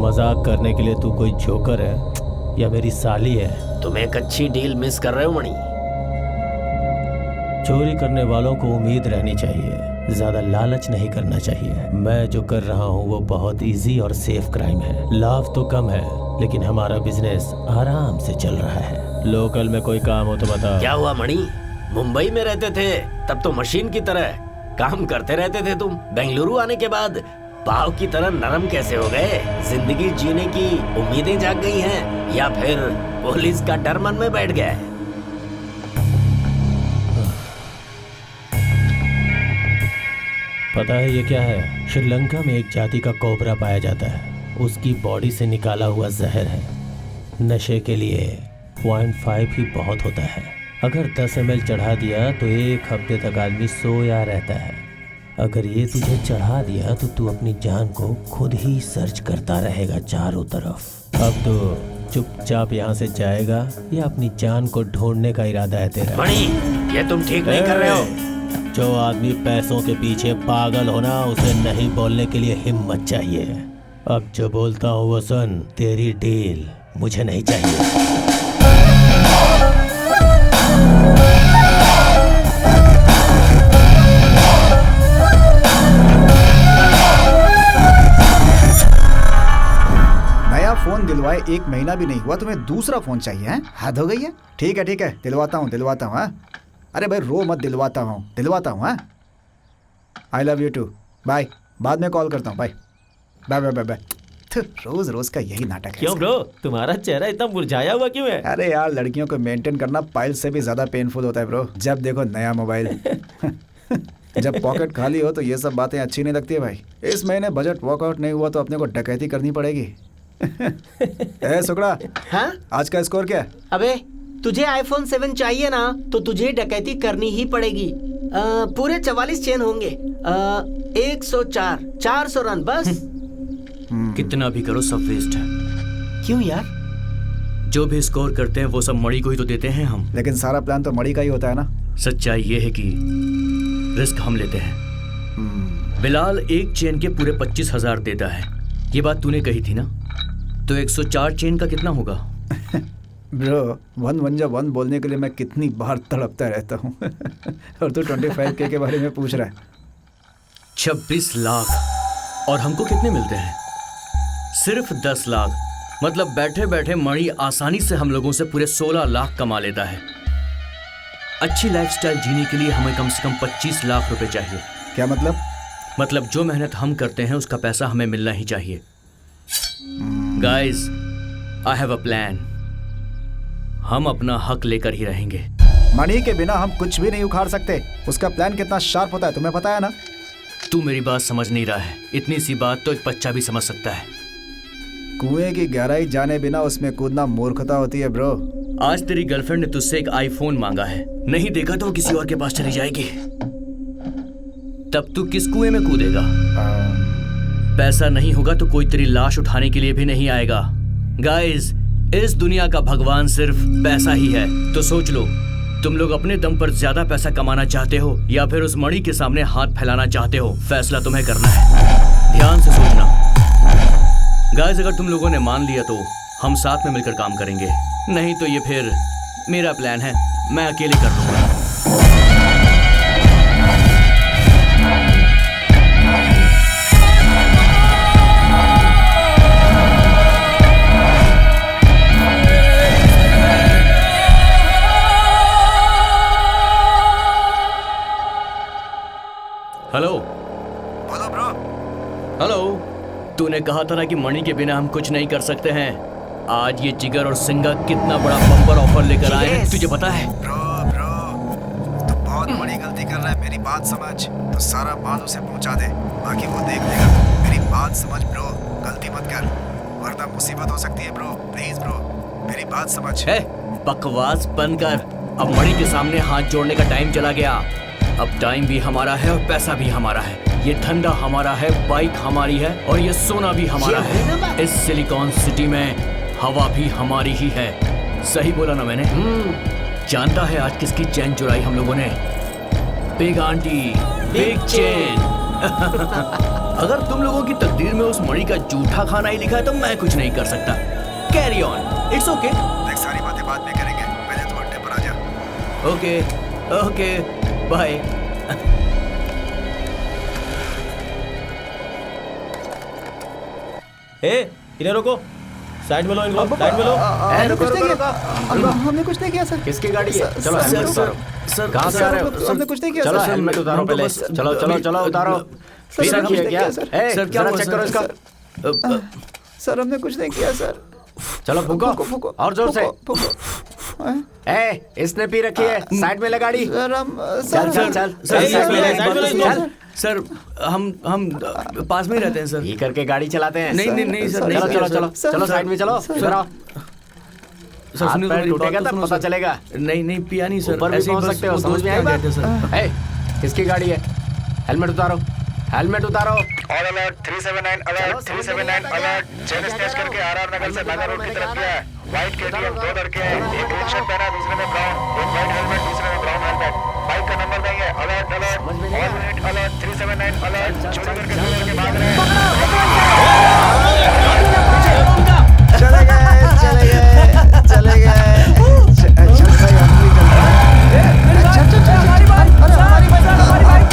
मजाक करने के लिए तू कोई जोकर है या मेरी साली है? तुम एक अच्छी डील मिस कर रहे हो मणि। चोरी करने वालों को उम्मीद रहनी चाहिए, ज्यादा लालच नहीं करना चाहिए। मैं जो कर रहा हूँ वो बहुत इजी और सेफ क्राइम है। लाभ तो कम है लेकिन हमारा बिजनेस आराम से चल रहा है। लोकल में कोई काम हो तो बता। क्या हुआ मणि? मुंबई में रहते थे तब तो मशीन की तरह काम करते रहते थे तुम। बेंगलुरु आने के बाद पाव की तरह नरम कैसे हो गए? जिंदगी जीने की उम्मीदें जाग गई हैं या फिर पुलिस का डर मन में बैठ गया है? पता है ये क्या है? श्रीलंका में एक जाति का कोबरा पाया जाता है, उसकी बॉडी से निकाला हुआ जहर है। नशे के लिए 0.5 ही बहुत होता है। अगर 10 ml चढ़ा दिया तो 1 हफ्ते तक आदमी सोया रहता है। अगर ये तुझे चढ़ा दिया तो तू अपनी जान को खुद ही सर्च करता रहेगा चारों तरफ। अब तो चुपचाप यहाँ से जाएगा या अपनी जान को ढूंढने का इरादा है तेरा? मणि, ये तुम ठीक नहीं कर रहे हो। जो आदमी पैसों के पीछे पागल होना, उसे नहीं बोलने के लिए हिम्मत चाहिए। अब जो बोलता हूँ वो सुन, तेरी डील मुझे नहीं चाहिए। नया फोन दिलवाए 1 महीना भी नहीं हुआ, तुम्हें दूसरा फोन चाहिए है? हद हो गई है। ठीक है दिलवाता हूँ हाँ? अरे भाई रो मत, दिलवाता हूँ हाँ? I love you too, bye. बाद में कॉल करता हूँ, बाय बाय बाय बाय। रोज रोज का यही नाटक है। क्यों ब्रो, तुम्हारा चेहरा इतना मुरझाया हुआ क्यों है? अरे यार, लड़कियों को मेंटेन करना पाइल से भी ज्यादा पेनफुल होता है ब्रो। जब देखो नया मोबाइल जब पॉकेट खाली हो तो ये सब बातें अच्छी नहीं लगती है भाई। इस महीने बजट वर्कआउट नहीं हुआ तो अपने को डकैती करनी पड़ेगी। ए सुकड़ा, हाँ? आज का स्कोर क्या है? अबे तुझे आईफोन 7 चाहिए ना तो तुझे डकैती करनी ही पड़ेगी। पूरे 44 चेन होंगे। 104 400 रन बस। कितना भी करो सब वेस्ट है। क्यों यार? जो भी स्कोर करते हैं वो सब मणि को ही तो देते हैं हम। लेकिन सारा प्लान तो मणि का ही होता है ना। सच्चाई ये है कि रिस्क हम लेते हैं। बिलाल एक चेन के पूरे 25,000 देता है, ये बात तूने कही थी ना, तो 104 चेन का कितना होगा? ब्रो 1 बोलने के लिए मैं कितनी बार तड़पता रहता हूँ और तू 25K के बारे में पूछ रहा है। 26 लाख। और हमको कितने मिलते हैं? सिर्फ 10 लाख। मतलब बैठे बैठे मणि आसानी से हम लोगों से पूरे 16 लाख कमा लेता है। अच्छी लाइफस्टाइल जीने के लिए हमें कम से कम 25 लाख रुपए चाहिए। क्या मतलब? मतलब जो मेहनत हम करते हैं उसका पैसा हमें मिलना ही चाहिए। Guys, I have a plan. हम अपना हक लेकर ही रहेंगे। मनी के बिना हम कुछ भी नहीं उखाड़ सकते। उसका प्लान कितना शार्प होता है तुम्हें पता है ना? तू मेरी बात समझ नहीं रहा है। इतनी सी बात तो एक बच्चा भी समझ सकता है। कुएं की गहराई जाने बिना उसमें कूदना मूर्खता होती है ब्रो। आज तेरी गर्लफ्रेंड ने तुझसे एक आईफोन मांगा है, नहीं देखा तो वो किसी और के पास चली जाएगी। तब तू किस कुएं में कूदेगा? पैसा नहीं होगा तो कोई तेरी लाश उठाने के लिए भी नहीं आएगा। गाइस, इस दुनिया का भगवान सिर्फ पैसा ही है। तो सोच लो, तुम लोग अपने दम पर ज्यादा पैसा कमाना चाहते हो या फिर उस मणि के सामने हाथ फैलाना चाहते हो? फैसला तुम्हें करना है। ध्यान से सोचना। गाइस, अगर तुम लोगों ने मान लिया तो हम साथ में मिलकर काम करेंगे, नहीं तो ये फिर मेरा प्लान है, मैं अकेले कर लूंगा। हेलो। बोलो ब्रो। हेलो। तूने कहा था ना कि मणि के बिना हम कुछ नहीं कर सकते हैं। आज ये जिगर और सिंगा कितना बड़ा बम्पर ऑफर लेकर आए हैं, तुझे पता है? ब्रो तू बहुत बड़ी गलती कर रहा है। मेरी बात समझ। तो सारा माल उसे पहुंचा दे, बाकी वो देख लेगा। मेरी बात समझ ब्रो, गलती मत कर वरना मुसीबत हो सकती है ब्रो। प्लीज ब्रो, मेरी बात समझ। बकवास बंद कर। अब मणि के सामने हाथ जोड़ने का टाइम चला गया। अब टाइम भी हमारा है और पैसा भी हमारा है। ये धंधा हमारा है, बाइक हमारी है और ये सोना भी हमारा है। इस सिलिकॉन सिटी में हवा भी हमारी ही है। सही बोला ना मैंने? जानता है आज किसकी चैन चुराई हम लोगों ने? Big aunty, big chain. अगर तुम लोगों की तकदीर में उस मणि का जूठा खाना ही लिखा है तो मैं कुछ नहीं कर सकता। Carry on, it's okay. सारी बातें बाद में करेंगे, पहले तू अड्डे पर आ जा। Okay okay, bye. इन्हें रोको, साइड में लो इनको, साइड में लो। हमने कुछ नहीं किया सर। किसकी गाड़ी है? चलो सर, हेलमेट उतारो। सर, कहाँ से आ रहे हो? हमने कुछ नहीं किया चलो सर। हेलमेट उतारो पहले। चलो चलो चलो उतारो। पी रखी है क्या? सर, क्या जरा हुआ चेक करो इसका। सर हमने कुछ नहीं किया सर। चलो फूको और जोर से। इसने पी रखी है, साइड में ले गाड़ी। सर हम चल चल चल सर, सर हम पास में ही रहते हैं सर। ये करके गाड़ी चलाते हैं। नहीं सर, चलो चलो चलो चलो साइड में चलो। सर हाथ पैर टूटेगा तब पता चलेगा। नहीं पिया नहीं सर। ऊपर भी पहुंच सकते हो, समझ में आई बात? किसकी गाड़ी है? हेलमेट उतारो, हेलमेट उतारो। All alert 379 alert 379 alert. Chain snatch करके आरआर नगर से नागा रोड की तरफ गया है। व्हाइट केटीएम, 2 लड़के हैं, एक ग्रीन शर्ट पहना, दूसरे में ब्राउन, एक व्हाइट हेलमेट, दूसरे में ब्राउन हेलमेट। बाइक का नंबर नहीं है। Alert alert all unit alert 379 alert. चोरी करके 2 लड़के भाग रहे हैं। चले गए चले गए चले गए। चल भाई हम भी चलते हैं। चल हमारी बाइक, हमारी बाइक, हमारी बाइक।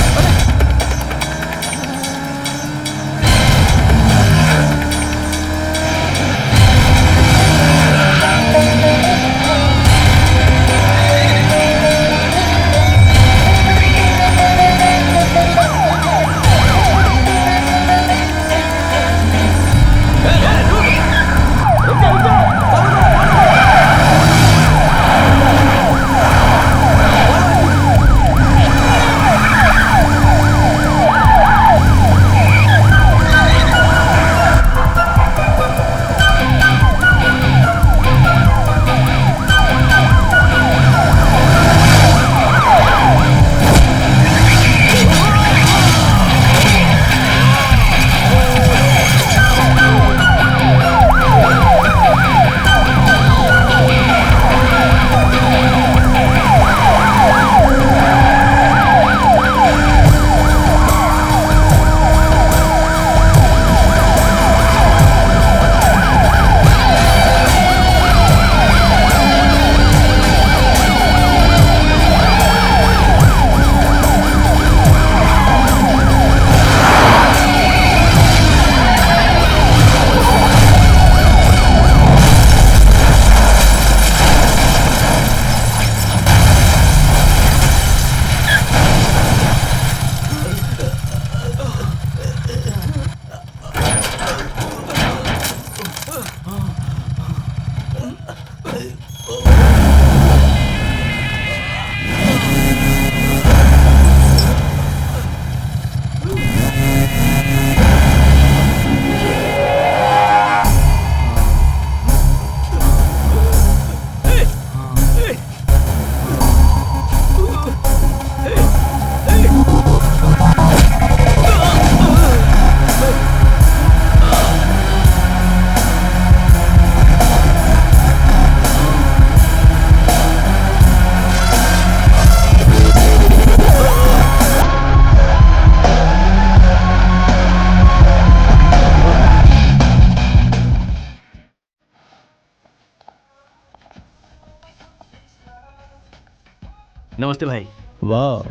नमस्ते भाई। वाह,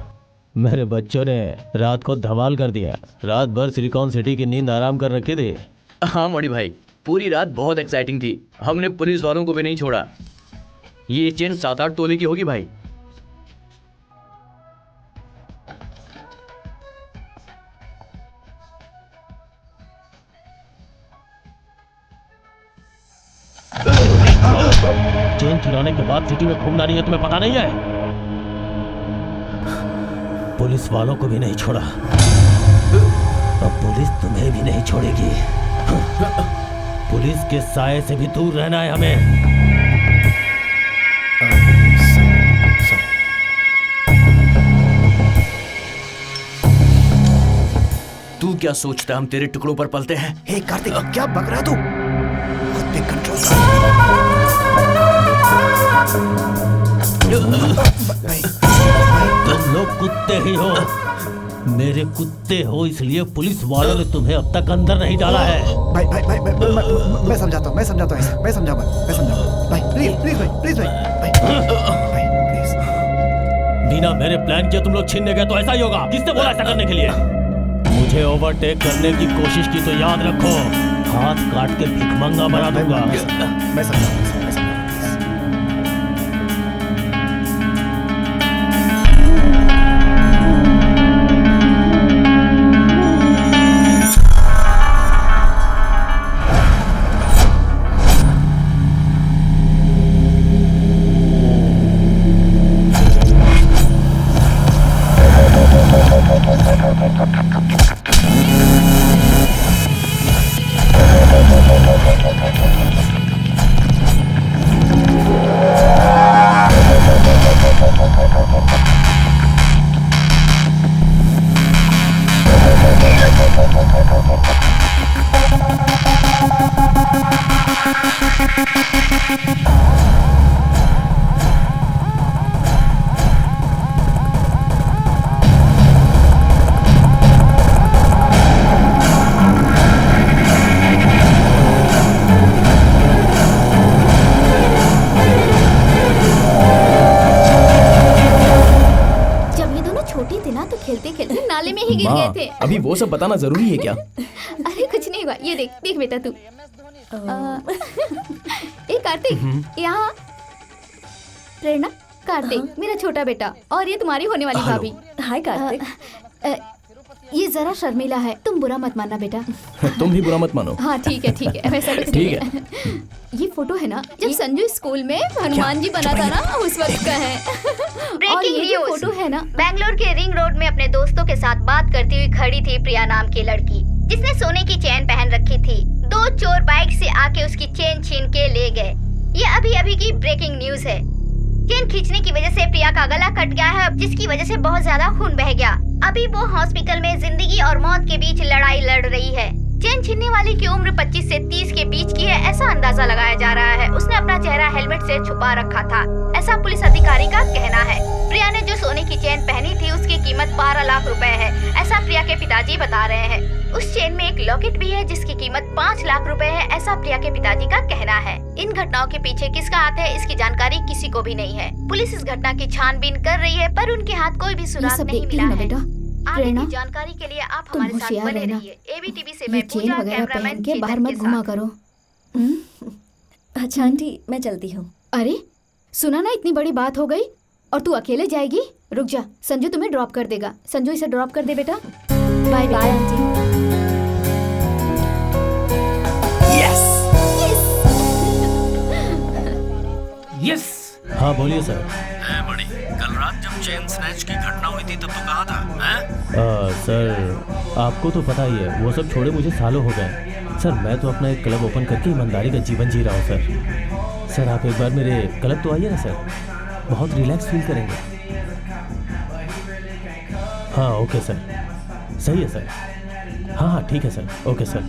मेरे बच्चों ने रात को धमाल कर दिया। रात भर सिलिकॉन सिटी की नींद आराम कर रखी थी। हाँ मणि भाई, पूरी रात बहुत एक्साइटिंग थी। हमने पुलिस वालों को भी नहीं छोड़ा। ये चेन 7-8 तोले की होगी भाई। चेन चुराने के बाद सिटी में घूमना नहीं है, तुम्हें पता नहीं है? पुलिस वालों को भी नहीं छोड़ा, अब पुलिस तुम्हें भी नहीं छोड़ेगी। पुलिस के साए से भी दूर रहना है हमें। तू क्या सोचता है हम तेरे टुकड़ों पर पलते हैं? हे कार्तिक, क्या बक रहा तू? खुद पे कंट्रोल तुम लोग कुत्ते ही हो, मेरे कुत्ते हो, इसलिए पुलिस वालों ने तुम्हें अब तक अंदर नहीं डाला है। भाई भाई भाई मैं समझाता हूँ ऐसा, मैं समझाऊंगा भाई, प्लीज भाई प्लीज। बिना मेरे प्लान किए तुम लोग छीनने गए तो ऐसा ही होगा। किसने बोला ऐसा करने के लिए? मुझे ओवरटेक करने की कोशिश की तो याद रखो, हाथ काट के भिखमंगा बना दूंगा। मैं समझाऊंगा। अभी वो सब बताना जरूरी है क्या? अरे कुछ नहीं हुआ, ये देख बेटा तू। ए कार्तिक, यहाँ प्रेरणा, कार्तिक मेरा छोटा बेटा, और ये तुम्हारी होने वाली भाभी। हाय कार्तिक। ये जरा शर्मिला है, तुम बुरा मत मानना बेटा। तुम भी बुरा मत मानो। हाँ ठीक है, वैसा कुछ नहीं है। ये फोटो है ना, जब संजू स्कूल में हनुमान जी बना था ना, उस वक्त का है। और ये जो फोटो है ना, बेंगलोर के रिंग रोड में अपने दोस्तों के साथ बात करती हुई खड़ी थी प्रिया नाम की लड़की, जिसने सोने की चेन पहन रखी थी। 2 चोर बाइक से आके उसकी चेन छीन के ले गए। ये अभी की ब्रेकिंग न्यूज है। चेन खींचने की वजह से प्रिया का गला कट गया है, जिसकी वजह से बहुत ज्यादा खून बह गया। अभी वो हॉस्पिटल में जिंदगी और मौत के बीच लड़ाई लड़ रही है। चेन छीनने वाली की उम्र 25 से 30 के बीच की है, ऐसा अंदाजा लगाया जा रहा है। उसने अपना चेहरा हेलमेट से छुपा रखा था, ऐसा पुलिस अधिकारी का कहना है। प्रिया ने जो सोने की चेन पहनी थी उसकी कीमत 12 लाख रुपए है, ऐसा प्रिया के पिताजी बता रहे हैं। उस चेन में एक लॉकेट भी है जिसकी कीमत 5 लाख रुपए है, ऐसा प्रिया के पिताजी का कहना है। इन घटनाओं के पीछे किसका हाथ है, इसकी जानकारी किसी को भी नहीं है। पुलिस इस घटना की छानबीन कर रही है, पर उनके हाथ कोई भी सुराग नहीं मिला है। आगे की जानकारी के लिए आप हमारे साथ बने रहिए। एबीटीवी से मैं पूजा, कैमरामैन के बाहर मत घुमा करो। अच्छा आंटी, मैं चलती हूँ। अरे सुना ना, इतनी बड़ी बात हो गई और तू अकेले जाएगी? रुक जा, संजू तुम्हें ड्रॉप कर देगा। संजू इसे ड्रॉप कर दे बेटा। Bye bye aunty. Yes yes. हाँ बोलिए सर। बड़ी, कल रात जब चेन स्नैच की घटना हुई थी तब तो कहा था। सर आपको तो पता ही है, वो सब छोड़े मुझे सालों हो गए। सर मैं तो अपना एक क्लब ओपन करके ईमानदारी का जीवन जी रहा हूँ सर। आप एक बार मेरे क्लब तो आइए ना सर, बहुत रिलैक्स फील करेंगे। हाँ ओके सर, सही है सर। हाँ ठीक है सर, ओके सर।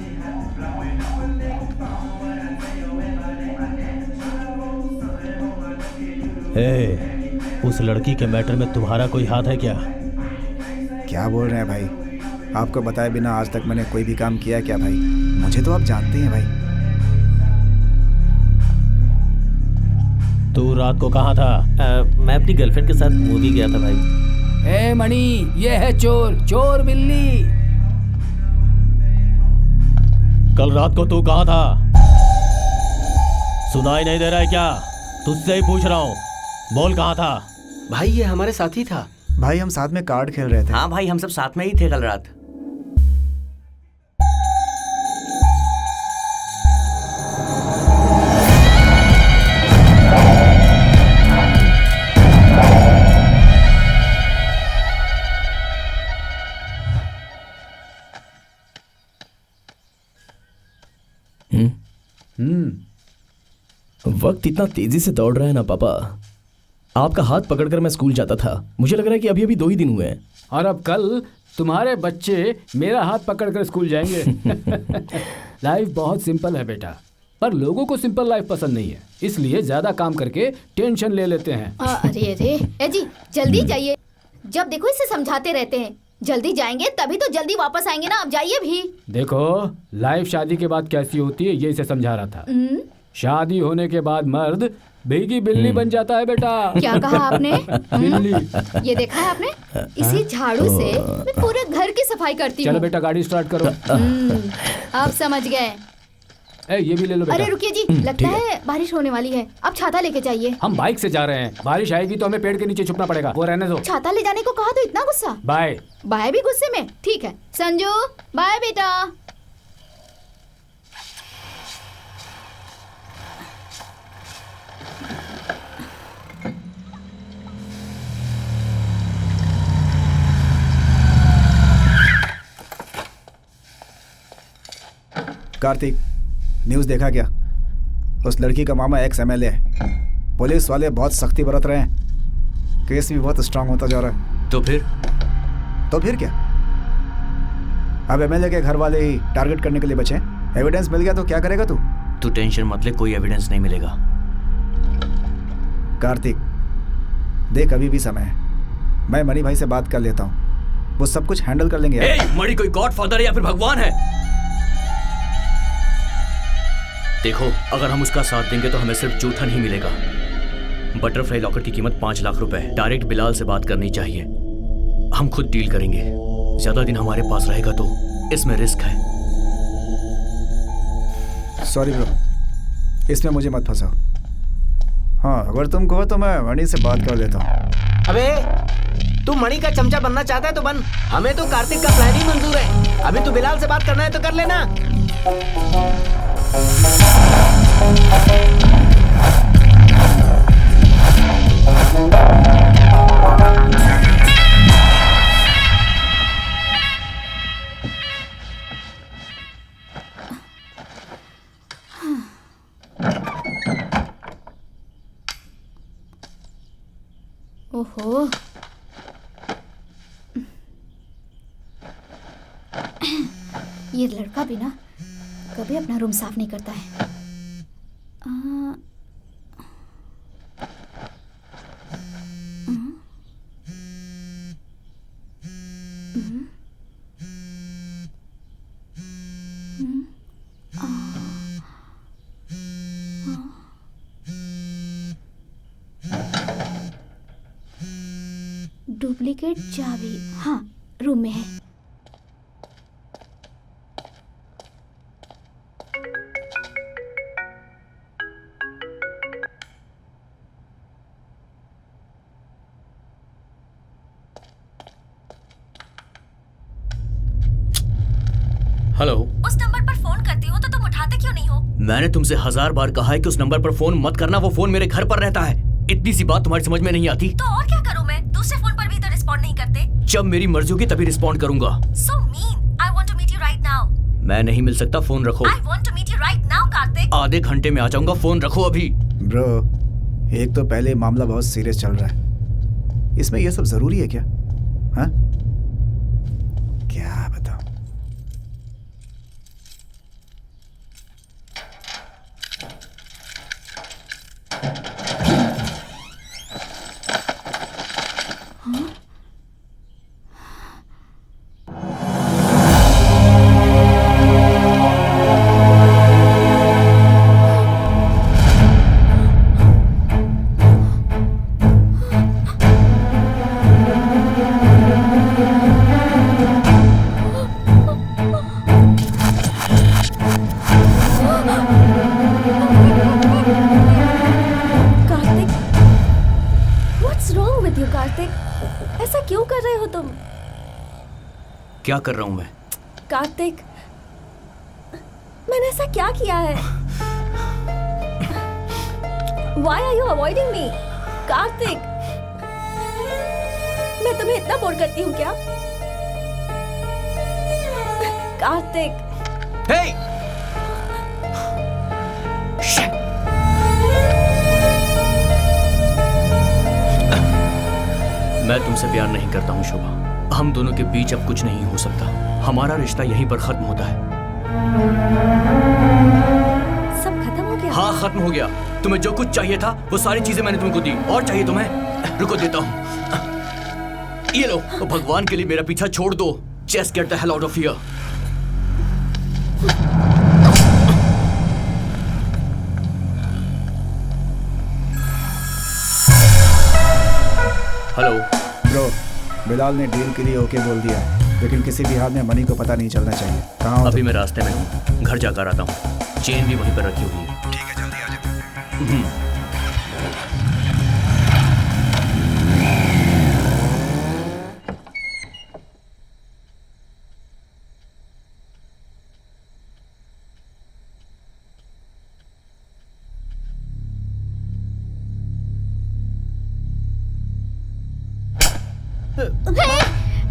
उस लड़की के मैटर में तुम्हारा कोई हाथ है क्या? क्या बोल रहे हैं भाई? आपको बताए बिना आज तक मैंने कोई भी काम किया है क्या भाई? मुझे तो आप जानते हैं भाई। तू रात को कहाँ था? मैं अपनी गर्लफ्रेंड के साथ मूवी गया था भाई। ए मणि, ये है चोर, चोर बिल्ली। कल रात को तू कहाँ था? सुनाई नहीं दे रहा है क्या? तुझसे ही पूछ रहा हूँ, बोल कहाँ था? भाई ये हमारे साथ ही था। भाई हम साथ में कार्ड खेल रहे थे। हाँ भाई, हम सब साथ में ही थे कल रात। वक्त इतना तेजी से दौड़ रहा है ना पापा। आपका हाथ पकड़कर मैं स्कूल जाता था, मुझे लग रहा है कि अभी अभी 2 ही दिन हुए हैं। और अब कल तुम्हारे बच्चे मेरा हाथ पकड़कर स्कूल जाएंगे। लाइफ बहुत सिंपल है बेटा, पर लोगों को सिंपल लाइफ पसंद नहीं है, इसलिए ज्यादा काम करके टेंशन ले लेते हैं। अरे अरे ए जी, जल्दी जाइए। जब देखो इसे समझाते रहते हैं, जल्दी जाएंगे तभी तो जल्दी वापस आएंगे ना। अब जाइए भी। देखो लाइफ शादी के बाद कैसी होती है ये इसे समझा रहा था। शादी होने के बाद मर्द भीगी बिल्ली बन जाता है बेटा। क्या कहा आपने? बिल्ली। ये देखा है आपने? इसी झाड़ू से मैं पूरे घर की सफाई करती हूँ। चलो बेटा गाड़ी स्टार्ट करो। आप समझ गए। ये भी ले लो बेटा। अरे रुकिए जी, लगता है बारिश होने वाली है। आप छाता लेके जाइए। हम बाइक से जा रहे हैं, बारिश आएगी तो हमें पेड़ के नीचे छुपना पड़ेगा। वो रहने दो। छाता ले जाने को कहा तो इतना गुस्सा। बाय। बाय भी गुस्से में? ठीक है संजू, बाय बेटा। कार्तिक, न्यूज़ देखा क्या? उस लड़की का मामा एक्स MLA है। पुलिस वाले बहुत सख्ती बरत रहे हैं, केस भी बहुत स्ट्रांग होता जा रहा है। तो फिर क्या? अब MLA के घर वाले ही टारगेट करने के लिए बचे। एविडेंस मिल गया तो क्या करेगा तू? तू टेंशन मत ले, कोई एविडेंस नहीं मिलेगा। कार्तिक देख, अभी भी समय है, मैं मणि भाई से बात कर लेता हूँ, वो सब कुछ हैंडल कर लेंगे। मणि कोई गॉडफादर है या फिर भगवान है? देखो, अगर हम उसका साथ देंगे तो हमें सिर्फ जूठन ही मिलेगा। बटरफ्लाई लॉकेट की कीमत 5 लाख रुपए। डायरेक्ट बिलाल से बात करनी चाहिए, हम खुद डील करेंगे। ज्यादा दिन हमारे पास रहेगा तो इसमें रिस्क है। सॉरी ब्रो, इसमें मुझे मत फंसाओ। हाँ, अगर तुम कहो तो मैं मणि से बात कर लेता हूँ। अबे तू मणि का चमचा बनना चाहता है तो बन, हमें तो कार्तिक का प्लान ही मंजूर है। अभी तू बिलाल से बात करना है तो कर लेना। ओहो, ये लड़का भी ना कभी अपना रूम साफ नहीं करता है। डुप्लीकेट चाबी, हाँ रूम में है। हेलो। उस नंबर पर फोन करती हो तो तुम उठाते क्यों नहीं हो? मैंने तुमसे 1000 बार कहा है कि उस नंबर पर फोन मत करना, वो फोन मेरे घर पर रहता है। इतनी सी बात तुम्हारी समझ में नहीं आती? तो और क्या करूं मैं? दूसरे फोन पर भी तो रिस्पॉन्ड नहीं करते। जब मेरी मर्जी होगी तभी रिस्पॉन्ड करूंगा। So mean. I want to meet you right now. मैं नहीं मिल सकता, फोन रखो। I want to meet you right now, Kartik. आधे घंटे में आ जाऊंगा, फोन रखो अभी। ब्रो, एक तो पहले मामला बहुत सीरियस चल रहा है, इसमें यह सब जरूरी है क्या? हाँ, क्या बताऊं? क्या कर रहा हूँ मैं? कार्तिक, मैंने ऐसा क्या किया है? Why are you avoiding me? Kartik, मैं तुम्हें इतना बोर करती हूँ क्या? कार्तिक। Hey! मैं तुमसे प्यार नहीं करता हूँ शोभा। हम दोनों के बीच अब कुछ नहीं हो सकता। हमारा रिश्ता यहीं पर खत्म होता है। सब खत्म हो गया? हाँ, खत्म हो गया। तुम्हें जो कुछ चाहिए था वो सारी चीजें मैंने तुमको दी। और चाहिए तुम्हें? रुको, देता हूँ। ये लो। भगवान के लिए मेरा पीछा छोड़ दो। Just get the hell out of here. Hello bro, Bilal ने डील के लिए ओके बोल दिया है, लेकिन किसी भी हाल में मनी को पता नहीं चलना चाहिए। कहाँ हो? अभी मैं रास्ते में हूँ, घर जाकर आता हूँ। चेन भी वहीं पर रखी हुई है। ठीक है, जल्दी आ जाओ।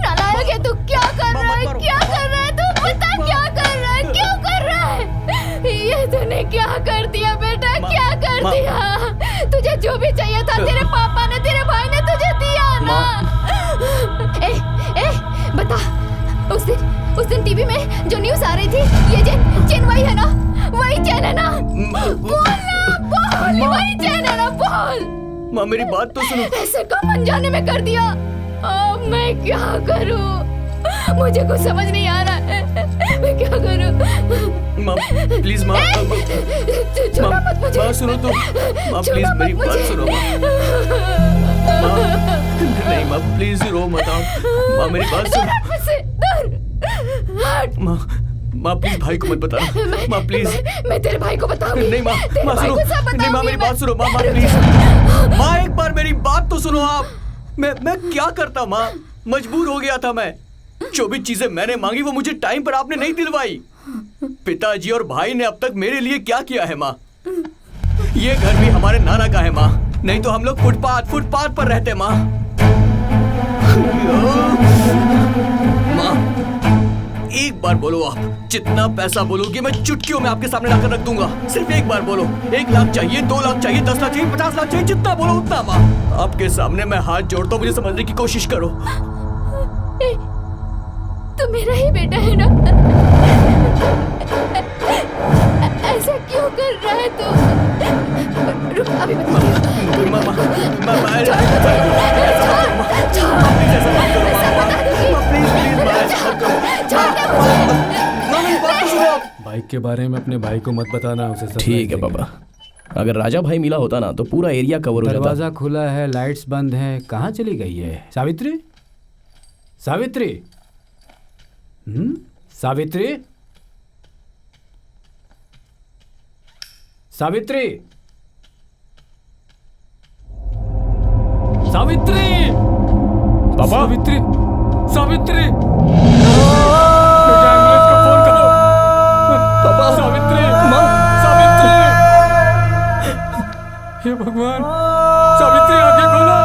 नालायक है तू, क्या कर रहा है? क्या कर रहा है तू? बता क्या कर रहा है? क्यों कर रहा है? ये तूने क्या कर दिया बेटा? क्या कर दिया? तुझे जो भी चाहिए था तेरे पापा ने, तेरे भाई ने तुझे दिया ना। ए, बता, उस दिन टीवी में जो न्यूज़ आ रही थी, ये चेन वही है ना? वही चेन है ना? बोल ना, बोल, वही चेन है ना? बोल। माँ, मेरी बात तो सुनो। ऐसे कम अनजाने में कर दिया। अब मैं क्या करूं? मुझे कुछ समझ नहीं आ रहा है। मैं क्या करूं? माँ, प्लीज माँ। छोड़ा मत मुझे। माँ सुनो तो। माँ प्लीज मेरी बात सुनो माँ। नहीं माँ, प्लीज रो मत। माँ मेरी बात सुनो। माँ प्लीज भाई को मत बताना। माँ प्लीज। मैं तेरे भाई को बताऊंगी। नहीं माँ, माँ सुनो। नहीं माँ, मेरी बात सुनो। माँ प्लीज। माँ एक बार मेरी बात तो सुनो आप। मैं क्या करता माँ? मजबूर हो गया था मैं। जो भी चीजें मैंने मांगी वो मुझे टाइम पर आपने नहीं दिलवाई। पिताजी और भाई ने अब तक मेरे लिए क्या किया है माँ? ये घर भी हमारे नाना का है माँ, नहीं तो हम लोग फुटपाथ पर रहते माँ। माँ एक बार बोलो आप, जितना पैसा बोलोगे मैं चुटकियों में आपके सामने लाकर रख दूंगा। सिर्फ एक बार बोलो। 1 लाख चाहिए, 2 लाख चाहिए, 10 लाख चाहिए, 50 लाख चाहिए, जितना बोलो उतना माँ। आपके सामने मैं हाथ जोड़ता हूँ, मुझे समझने की कोशिश करो। तू मेरा ही बेटा है ना? ऐसा क्यों कर रहा है तू? रुक, अभी बाइक के बारे में अपने भाई को मत बताना, उसे सब ठीक है पापा। अगर राजा भाई मिला होता ना तो पूरा एरिया कवर हो जाता। दरवाजा खुला है, लाइट्स बंद हैं, कहाँ चली गई है सावित्री? सावित्री, सावित्री, सावित्री, सावित्री, पापा, सावित्री, सावित्री, पापा, सावित्री, माँ, सावित्री, हे भगवान, सावित्री आंखें खोलो।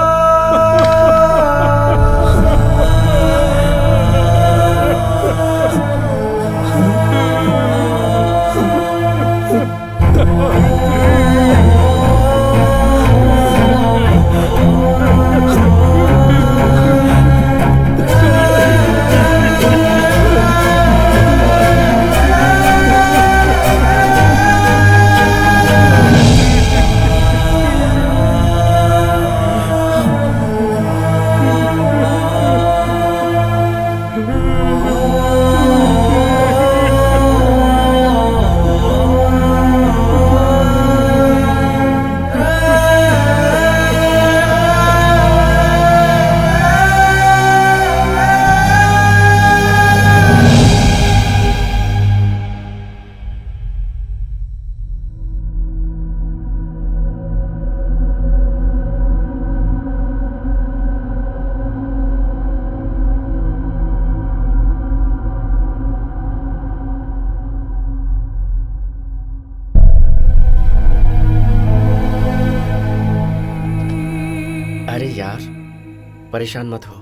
परेशान मत हो,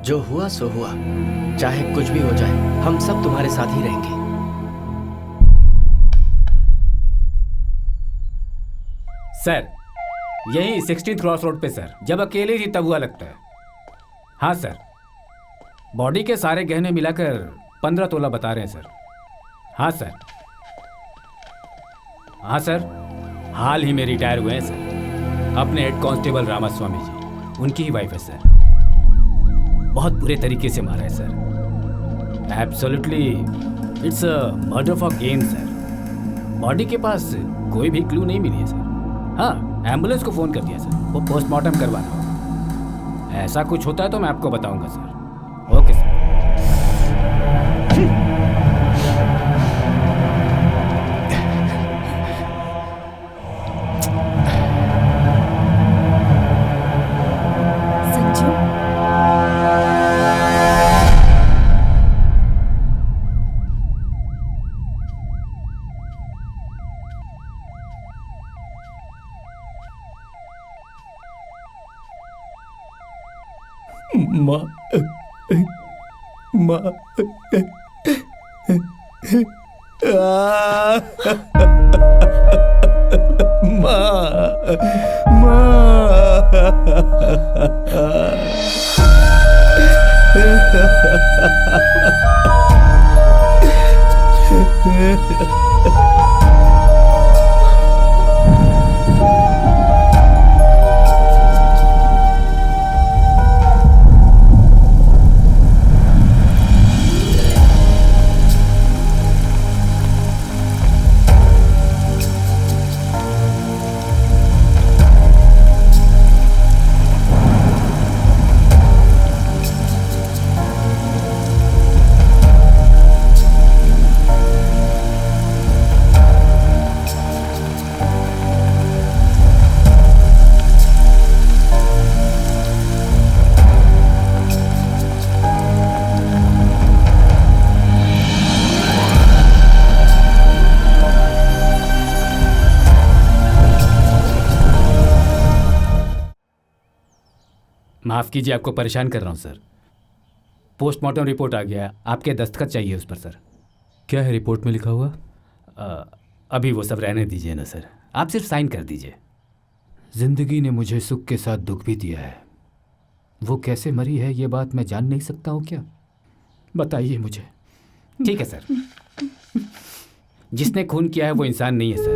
जो हुआ सो हुआ, चाहे कुछ भी हो जाए हम सब तुम्हारे साथ ही रहेंगे। सर यही 16th क्रॉस रोड पे सर, जब अकेले ही तब हुआ लगता है। हाँ सर, बॉडी के सारे गहने मिलाकर 15 तोला बता रहे हैं सर। हाँ सर, हाँ सर, हाल ही में रिटायर हुए हैं सर, अपने हेड कांस्टेबल रामास्वामी जी, उनकी ही वाइफ है सर। बहुत बुरे तरीके से मारा है sir. Absolutely it's a murder for game sir. Body के पास कोई भी क्लू नहीं मिली है सर। हाँ, एम्बुलेंस को फ़ोन कर दिया सर, वो पोस्टमार्टम करवाना होगा। ऐसा कुछ होता है तो मैं आपको बताऊंगा सर। Okay sir. माँ माँ माफ़ कीजिए, आपको परेशान कर रहा हूँ सर। पोस्टमार्टम रिपोर्ट आ गया, आपके दस्तखत चाहिए उस पर सर। क्या है रिपोर्ट में लिखा हुआ? अभी वो सब रहने दीजिए ना सर, आप सिर्फ साइन कर दीजिए। जिंदगी ने मुझे सुख के साथ दुख भी दिया है। वो कैसे मरी है ये बात मैं जान नहीं सकता हूँ क्या? बताइए मुझे। ठीक है सर, जिसने खून किया है वो इंसान नहीं है सर।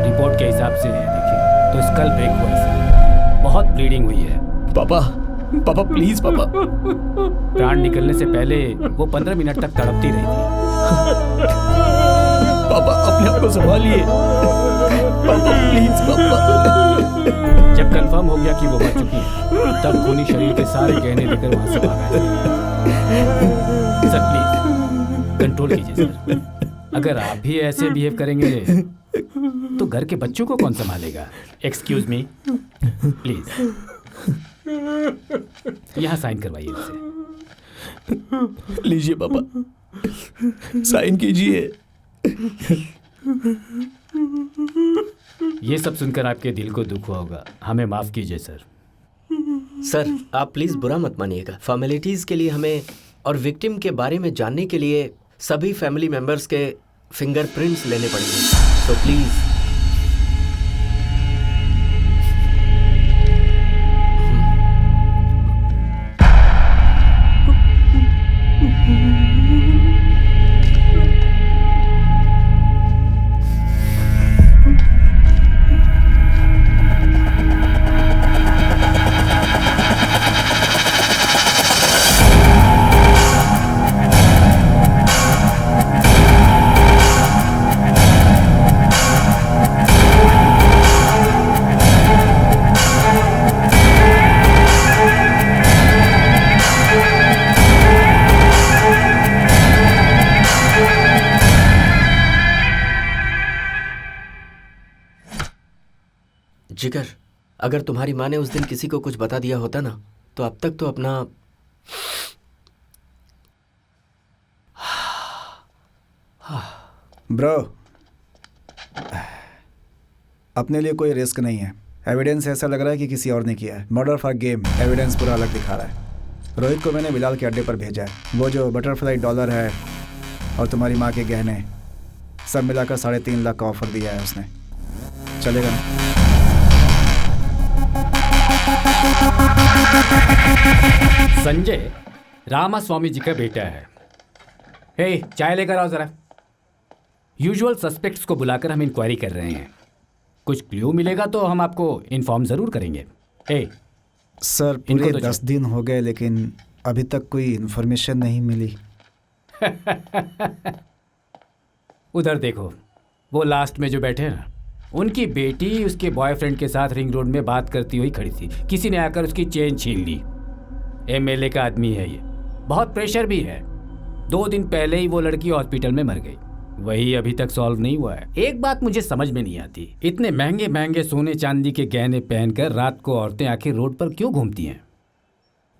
रिपोर्ट के हिसाब से देखिए तो स्कल ब्रेक हुआ है सर, बहुत ब्लीडिंग हुई है। पापा, पापा प्लीज पापा। प्राण निकलने से पहले वो 15 मिनट तक तड़पती रही थी। पापा अपने आप को संभालिए। पापा प्लीज पापा। जब कंफर्म हो गया कि वो मर चुकी है, तब खूनी शरीर के सारे गहने लेकर वहां से भाग आए। सर प्लीज कंट्रोल कीजिए सर। अगर आप भी ऐसे बिहेव करेंगे तो घर के बच्चों को कौन संभालेगा? एक्सक्यूज मी प्लीज, यहाँ साइन करवाइए इसे। लीजिए पापा, साइन कीजिए। ये सब सुनकर आपके दिल को दुख हुआ होगा, हमें माफ कीजिए सर। सर आप प्लीज बुरा मत मानिएगा। फॉर्मेलिटीज के लिए हमें और विक्टिम के बारे में जानने के लिए सभी फैमिली मेंबर्स के फिंगरप्रिंट्स लेने पड़ेंगे, तो प्लीज। जिगर, अगर तुम्हारी माँ ने उस दिन किसी को कुछ बता दिया होता ना, तो अब तक तो अपना ब्रो, अपने लिए कोई रिस्क नहीं है, एविडेंस ऐसा लग रहा है कि किसी और ने किया है। मर्डर फॉर गेम, एविडेंस पूरा अलग दिखा रहा है। रोहित को मैंने बिलाल के अड्डे पर भेजा है। वो जो बटरफ्लाई डॉलर है और तुम्हारी माँ के गहने सब मिलाकर 3.5 लाख का ऑफर दिया है उसने। चलेगा ना? संजय रामास्वामी जी का बेटा है। हे, चाय लेकर आओ जरा। यूजुअल सस्पेक्ट्स को बुलाकर हम इंक्वायरी कर रहे हैं। कुछ क्लू मिलेगा तो हम आपको इन्फॉर्म जरूर करेंगे। हे सर, पूरे 10 दिन हो गए लेकिन अभी तक कोई इन्फॉर्मेशन नहीं मिली। उधर देखो, वो लास्ट में जो बैठे हैं ना, उनकी बेटी उसके बॉयफ्रेंड के साथ रिंग रोड में बात करती हुई खड़ी थी। किसी ने आकर उसकी चेन छीन ली। एमएलए का आदमी है ये, बहुत प्रेशर भी है। 2 दिन पहले ही वो लड़की हॉस्पिटल में मर गई। वही अभी तक सॉल्व नहीं हुआ है। एक बात मुझे समझ में नहीं आती, इतने महंगे महंगे सोने चांदी के गहने पहनकर रात को औरतें आखिर रोड पर क्यों घूमती हैं?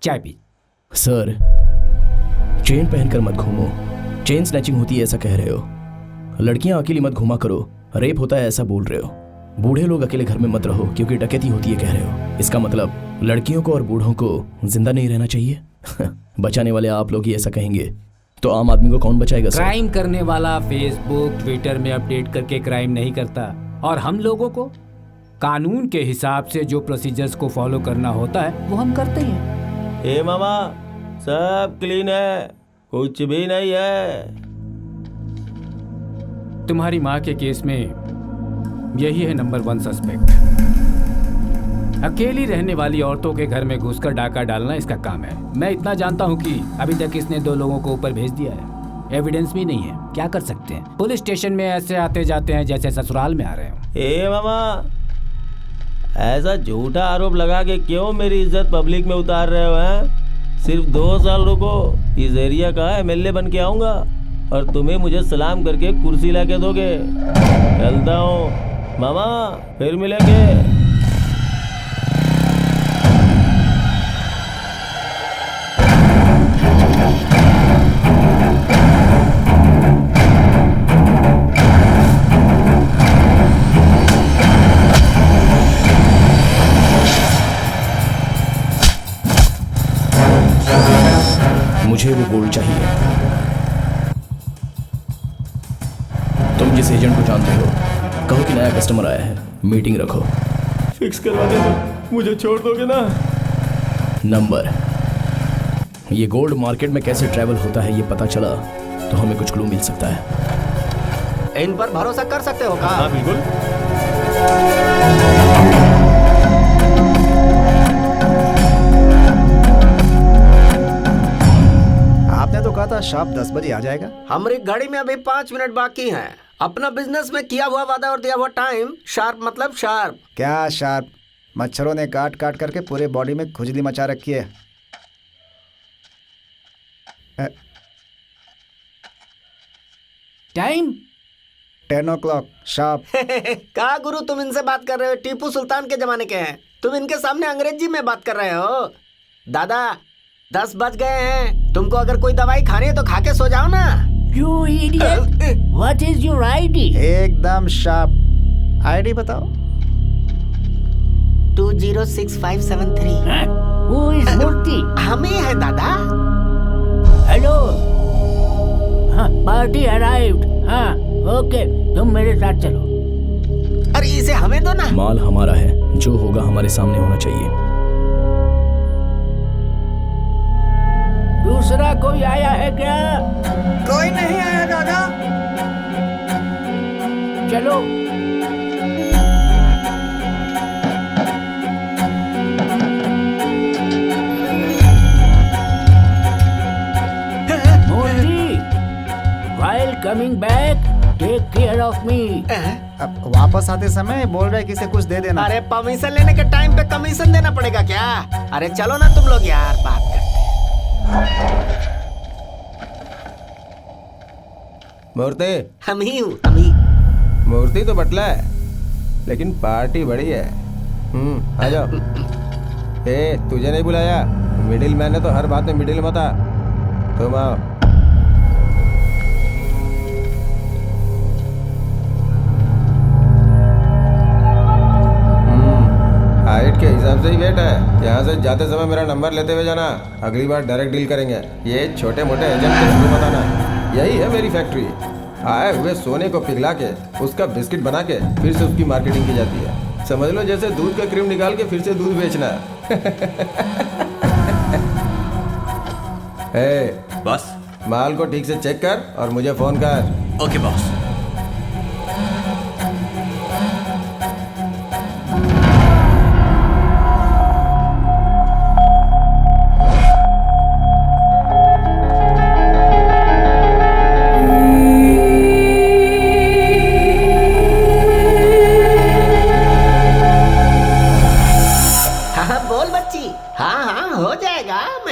चाय पी। सर, चेन पहनकर मत घूमो। चेन स्नैचिंग होती है ऐसा कह रहे हो। लड़कियां अकेली मत घूमा करो, रेप होता है ऐसा बोल रहे हो। बूढ़े लोग अकेले घर में मत रहो क्योंकि डकैती होती है कह रहे हो। इसका मतलब लड़कियों को और बूढ़ों को जिंदा नहीं रहना चाहिए। बचाने वाले आप लोग ही ऐसा कहेंगे तो आम आदमी को कौन बचाएगा सर? क्राइम करने वाला फेसबुक ट्विटर में अपडेट करके क्राइम नहीं करता, और हम लोगों को कानून के हिसाब से जो प्रोसीजर्स को फॉलो करना होता है वो हम करते हैं। ए मामा, सब क्लीन है, कुछ भी नहीं है। तुम्हारी माँ के केस में यही है नंबर 1 सस्पेक्ट। अकेली रहने वाली औरतों के घर में घुसकर डाका डालना इसका काम है। मैं इतना जानता हूँ कि अभी तक इसने 2 लोगों को ऊपर भेज दिया है। एविडेंस भी नहीं है, क्या कर सकते हैं? पुलिस स्टेशन में ऐसे आते जाते हैं जैसे ससुराल में आ रहे हो। ए मामा, ऐसा झूठा आरोप लगा के क्यों मेरी इज्जत पब्लिक में उतार रहे हो हैं? सिर्फ 2 साल रुको, इस एरिया का एमएलए बन के आऊंगा और तुम्हें मुझे सलाम करके कुर्सी ला के दोगे। चलता हूँ मामा, फिर मिलेंगे। मुझे वो गोल्ड चाहिए। तुम जिस एजेंट को जानते हो, कहो कि नया कस्टमर आया है, मीटिंग रखो। फिक्स करवा देना, मुझे छोड़ दोगे ना? नंबर, ये गोल्ड मार्केट में कैसे ट्रैवल होता है ये पता चला तो हमें कुछ क्लू मिल सकता है। इन पर भरोसा कर सकते हो का? हाँ बिल्कुल। आपने तो कहा था शार्प 10 बजे आ जाएगा। हमारी घड़ी में अभी 5 मिनट बाकी हैं। अपना बिजनेस में किया हुआ वादा और दिया हुआ टाइम शार्प मतलब शार्प। क्या शार्प? मच्छरों ने काट काट करके पूरे बॉडी में खुजली मचा रखी है। Time 10 o'clock sharp. कहा गुरु, तुम इनसे बात कर रहे हो? टीपू सुल्तान के जमाने के हैं, तुम इनके सामने अंग्रेजी में बात कर रहे हो। दादा 10 बज गए हैं, तुमको अगर कोई दवाई खानी है तो खा के सो जाओ ना। You idiot! What is your ID? एकदम शार्प। आईडी बताओ। 206573। Who is Murthy? हम ही है दादा। Hello. हाँ, पार्टी अराइव्ड। हाँ, ओके, तुम मेरे साथ चलो। अरे इसे हमें दो ना। माल हमारा है, जो होगा हमारे सामने होना चाहिए। दूसरा कोई आया है क्या? कोई नहीं आया दादा। चलो। Modi, while coming back, take care of me. अब वापस आते समय बोल रहे किसे कुछ दे देना। अरे परमिशन लेने के टाइम पे कमीशन देना पड़ेगा क्या? अरे चलो ना तुम लोग यार, बात करते। मूर्ति, हम ही हूँ, हम ही। मूर्ति तो बटला है लेकिन पार्टी बड़ी है। आ जाओ। ए, तुझे नहीं बुलाया? मिडिल मैन है तो हर बात में मिडिल मत आ। तुम आओ। वेट के हिसाब से ही वेट है। यहाँ से जाते समय मेरा नंबर लेते हुए जाना, अगली बार डायरेक्ट डील करेंगे। ये छोटे मोटे एजेंट को शुरू बनाना, यही है मेरी फैक्ट्री। आए हुए सोने को पिघला के उसका बिस्किट बना के फिर से उसकी मार्केटिंग की जाती है। समझ लो जैसे दूध का क्रीम निकाल के फिर से दूध बेचना। बस माल को ठीक से चेक कर और मुझे फोन कर। Okay boss.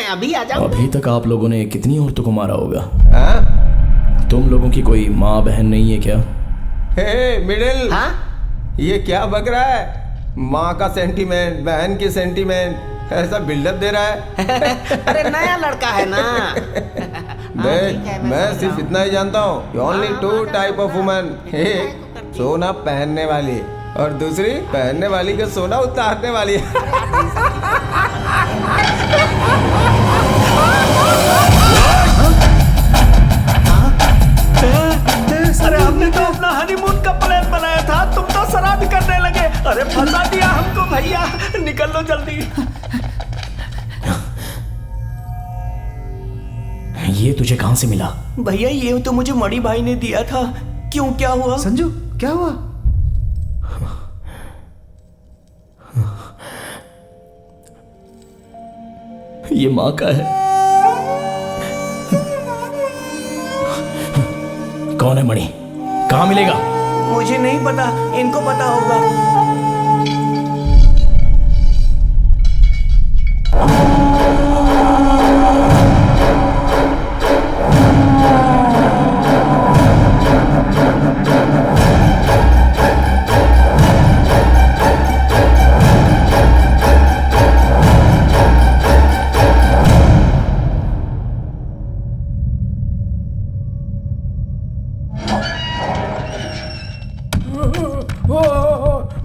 अभी आ जाओ। अभी तक आप लोगों ने कितनी औरतों को मारा होगा? तुम लोगों की कोई माँ बहन नहीं है क्या? हे मिडिल, ये क्या बक रहा है? माँ का सेंटीमेंट, बहन की सेंटीमेंट, ऐसा बिल्डअप दे रहा है। अरे नया लड़का है ना। देख, मैं सिर्फ इतना ही जानता हूँ, ओनली 2 टाइप ऑफ वुमन। एक सोना पहनने वाली और दूसरी पहनने वाली का सोना उतारने वाली। अरे हमने तो अपना हनीमून का प्लान बनाया था, तुम तो श्राद्ध करने लगे। अरे फंसा दिया हमको भैया, निकल लो जल्दी। ये तुझे कहां से मिला? भैया ये तो मुझे मणि भाई ने दिया था। क्यों, क्या हुआ? संजू क्या हुआ? ये माँ का है। कौन है मणि? कहाँ मिलेगा? मुझे नहीं पता, इनको पता होगा।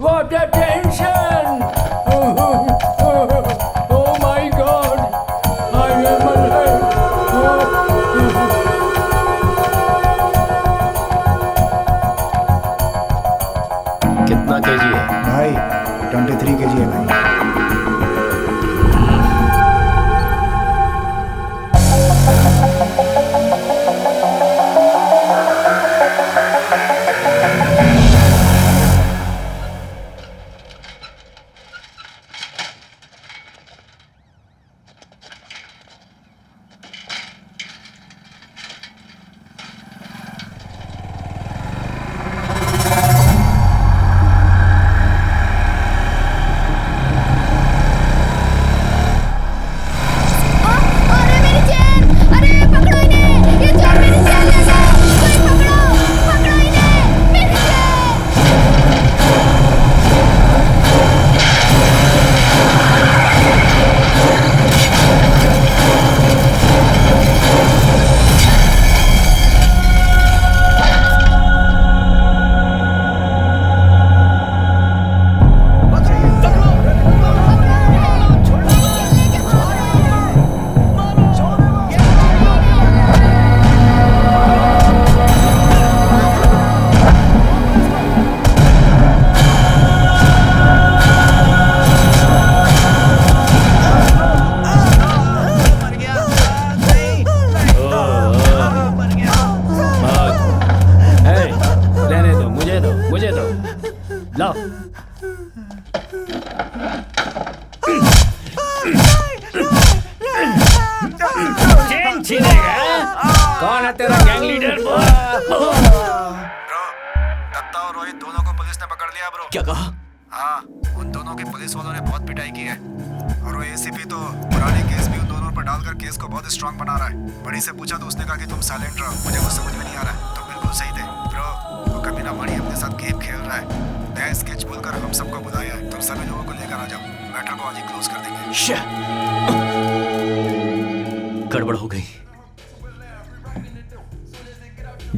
What a tension! Oh my God! I am alive! कितना केजी है भाई? 23 केजी है भाई। कौन है तेरा गैंग लीडर? ब्रो, दत्ता और रोहित दोनों को पुलिस ने पकड़ लिया ब्रो। क्या कहा? हाँ, उन दोनों की पुलिस वालों ने बहुत पिटाई की है और वो एसीपी तो पुराने केस भी उन दोनों पर डालकर केस को बहुत स्ट्रांग बना रहा है। बड़ी से पूछा तो उसने कहा कि तुम साइलेंट रहो, मुझे कुछ समझ में नहीं आ रहा है। तुम बिल्कुल सही थे ब्रो, वो कमीना मणि अपने साथ गेम खेल रहा है। नया स्केच बोलकर हम सबको बुलाया है, तुम सभी लोगों को लेकर आ जाओ, मैटर को आज ही क्लोज कर देंगे। गड़बड़ हो गई।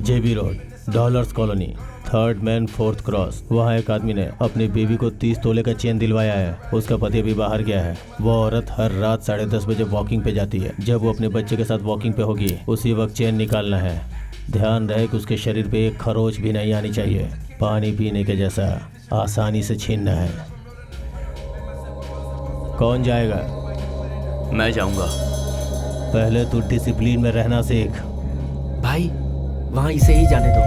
JB road, dollars colony, 3rd main 4th cross. वहाँ एक आदमी ने अपनी बीवी को 30 तोले का चेन दिलवाया है। उसका पति भी बाहर गया है। वो औरत हर रात 10:30 बजे वॉकिंग पे जाती है। जब वो अपने बच्चे के साथ वॉकिंग पे होगी उसी वक्त चेन निकालना है। ध्यान रहे कि उसके शरीर पे एक खरोच भी नहीं आनी चाहिए। पानी पीने के जैसा आसानी से छीनना है। कौन जाएगा? मैं जाऊंगा। पहले तू डिसिप्लिन में रहना सीख। भाई वहां इसे ही जाने दो।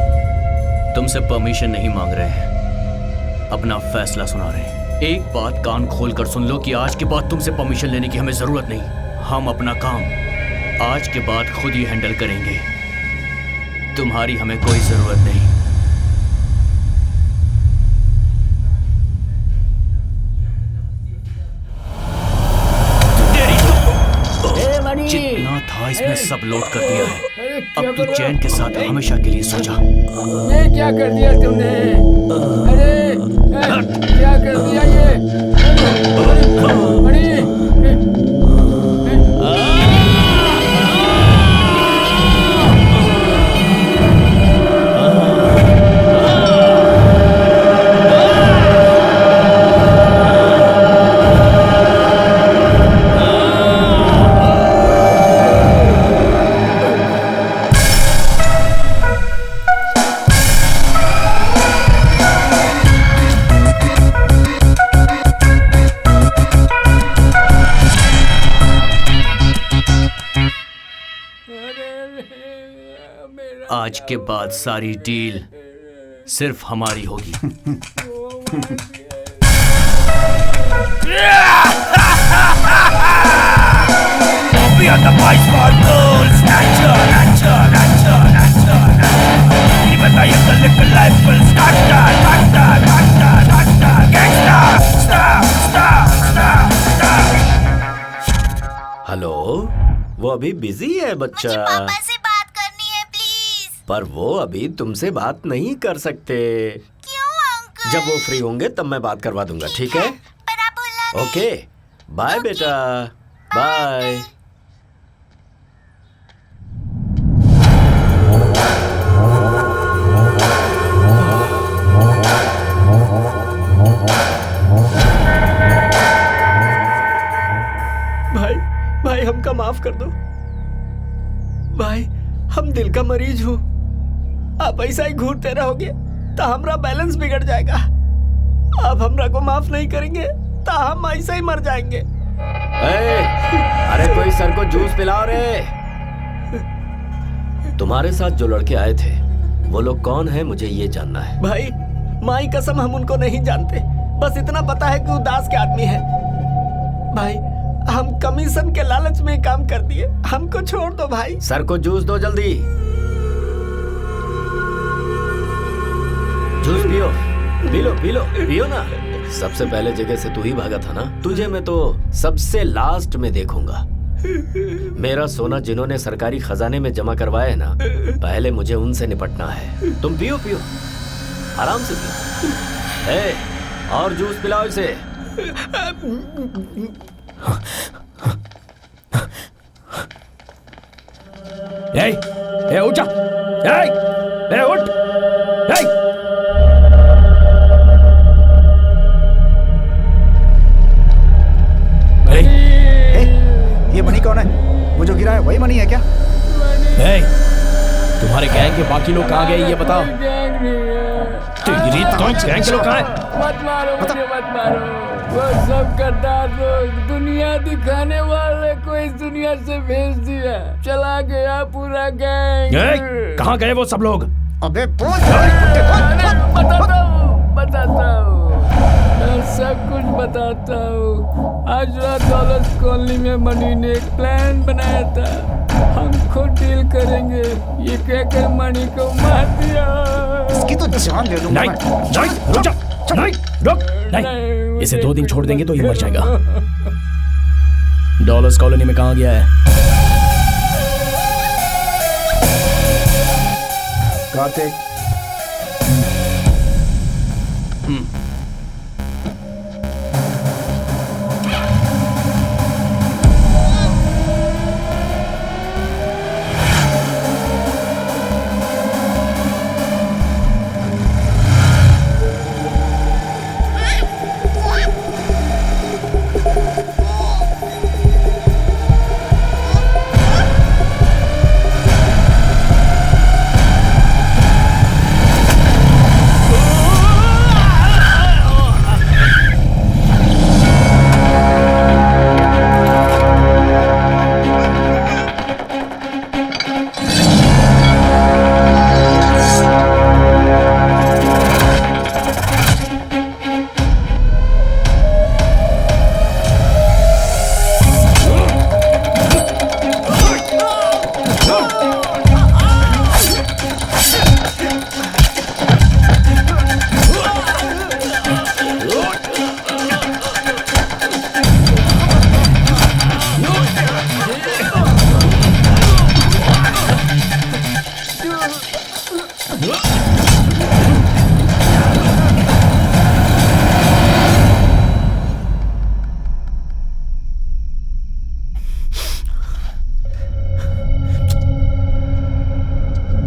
तुमसे परमिशन नहीं मांग रहे हैं, अपना फैसला सुना रहे हैं। एक बात कान खोल कर सुन लो कि आज के बाद तुमसे परमिशन लेने की हमें जरूरत नहीं। हम अपना काम आज के बाद खुद ही हैंडल करेंगे। तुम्हारी हमें कोई जरूरत नहीं। जितना था इसमें सब लोड कर दिया है। अब तू चैन के साथ हमेशा के लिए सो जा। ये क्या कर दिया तुमने? अरे क्या कर दिया ये? आज के बाद सारी डील सिर्फ हमारी होगी। हेलो, वो अभी बिजी है बच्चा। मुझे पापा से बात करनी है प्लीज। पर वो अभी तुमसे बात नहीं कर सकते। क्यों अंकल? जब वो फ्री होंगे तब मैं बात करवा दूंगा, ठीक है? पर आप भूलना नहीं। ओके, बाय बेटा, बाय। भाई हमका माफ कर दो भाई, हम दिल का मरीज हूँ। आप ऐसा ही घूरते रहोगे तो हमारा बैलेंस बिगड़ जाएगा। आप हमरा को माफ नहीं करेंगे तो हम ऐसा ही मर जाएंगे। अरे कोई सर को जूस पिलाओ रे। तुम्हारे साथ जो लड़के आए थे वो लोग कौन है, मुझे ये जानना है। भाई माई कसम हम उनको नहीं जानते, बस इतना पता है कि उदास के आदमी है। भाई हम कमीशन के लालच में काम कर दिए, हमको छोड़ दो भाई। सर को जूस दो जल्दी। जूस पियो, पी लो पी लो, पियो ना। सबसे पहले जगह से तू ही भागा था ना, तुझे मैं तो सबसे लास्ट में देखूंगा। मेरा सोना जिन्होंने सरकारी खजाने में जमा करवाया है ना, पहले मुझे उनसे निपटना है। तुम पियो पियो, आराम से पियो। और जूस पिलाओ इसे। उठ जा, उठ। ये मनी कौन है? वो जो गिरा है वही मनी है क्या? तुम्हारे गैंग के बाकी लोग कहाँ गए ये बताओ। गैंग के लोग कहाँ हैं? मत मारो मुझे, मत मारो। वो सब गद्दार लोग दुनिया दिखाने वाले को इस दुनिया से भेज दिया, चला गया पूरा गैंग। कहाँ गए वो सब लोग? अबे बताता हूँ, मैं सब कुछ बताता हूँ। आज रात दौलत कॉलोनी में मनी ने एक प्लान बनाया था, हम खुद डील करेंगे। ये कहकर मनी को मार दिया। इसकी तो जान ले लूंगा। नहीं, इसे 2 दिन छोड़ देंगे तो ये मर जाएगा। डॉलर्स कॉलोनी में कहाँ गया है? कार्तिक।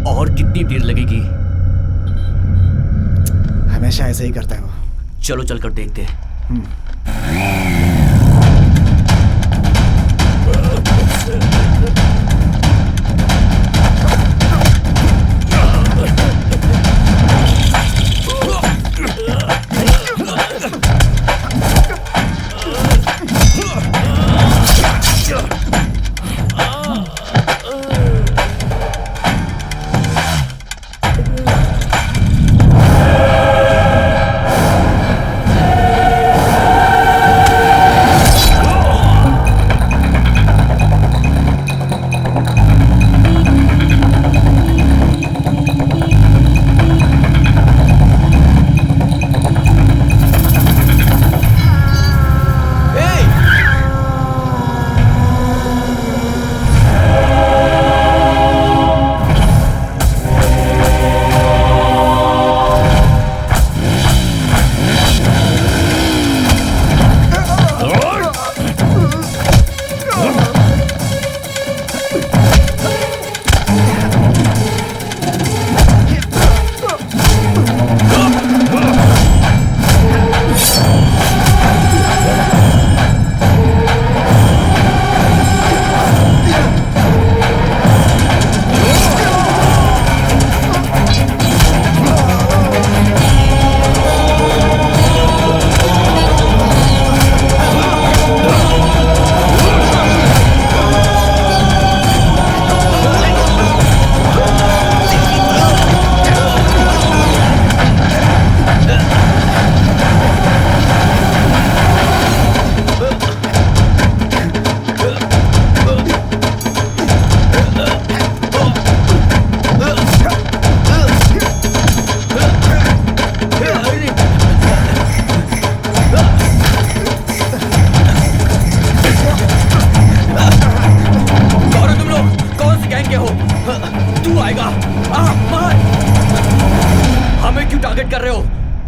और कितनी देर लगेगी? हमेशा ऐसे ही करता है वो। चलो चलकर देखते हैं।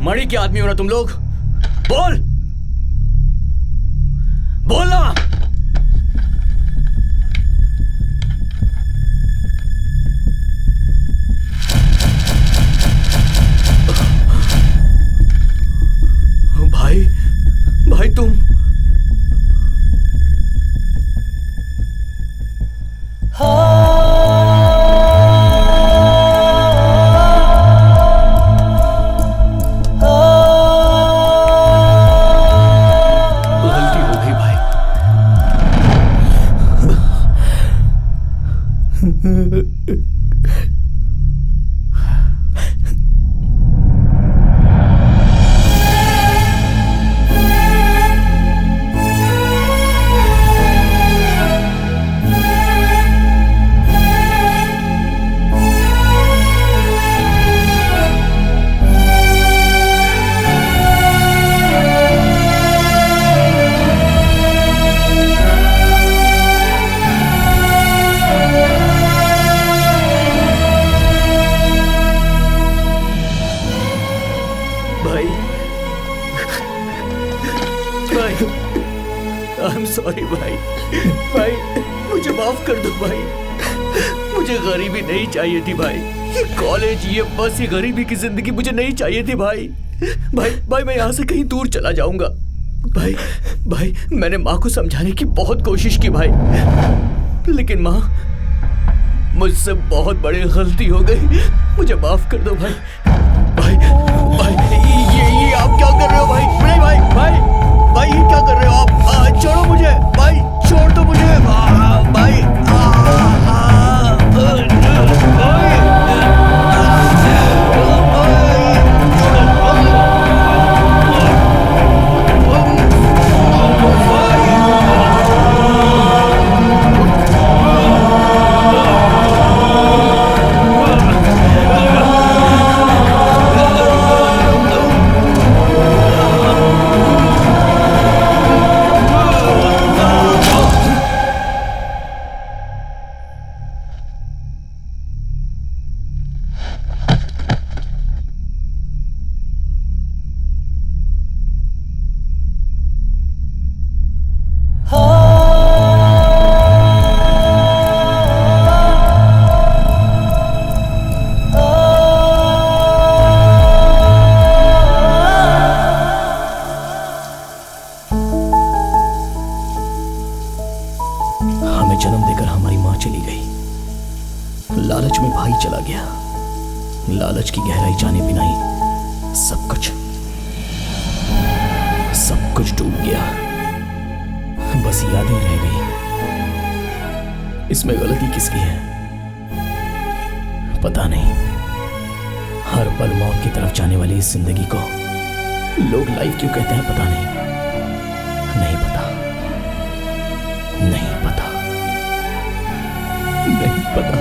मणि के आदमी हो ना तुम लोग? बोल बोलना। भाई भाई तुम सॉरी भाई, भाई मुझे माफ कर दो भाई, मुझे गरीबी नहीं चाहिए थी भाई, ये कॉलेज, ये बस, ये गरीबी की जिंदगी मुझे नहीं चाहिए थी भाई। भाई भाई मैं यहाँ से कहीं दूर चला जाऊंगा भाई। भाई मैंने माँ को समझाने की बहुत कोशिश की भाई, लेकिन माँ मुझसे बहुत बड़ी गलती हो गई, मुझे माफ कर दो भाई। भाई भाई ये आप क्या कर रहे हो भाई? नहीं भाई भाई भाई ये क्या कर रहे हो आप? छोड़ो मुझे भाई, छोड़ दो मुझे भाई। लालच में भाई चला गया। लालच की गहराई जाने बिना ही सब कुछ डूब गया। बस यादें रह गई। इसमें गलती किसकी है पता नहीं। हर पल मौत की तरफ जाने वाली इस जिंदगी को लोग लाइफ क्यों कहते हैं पता नहीं। नहीं पता, नहीं पता, नहीं पता।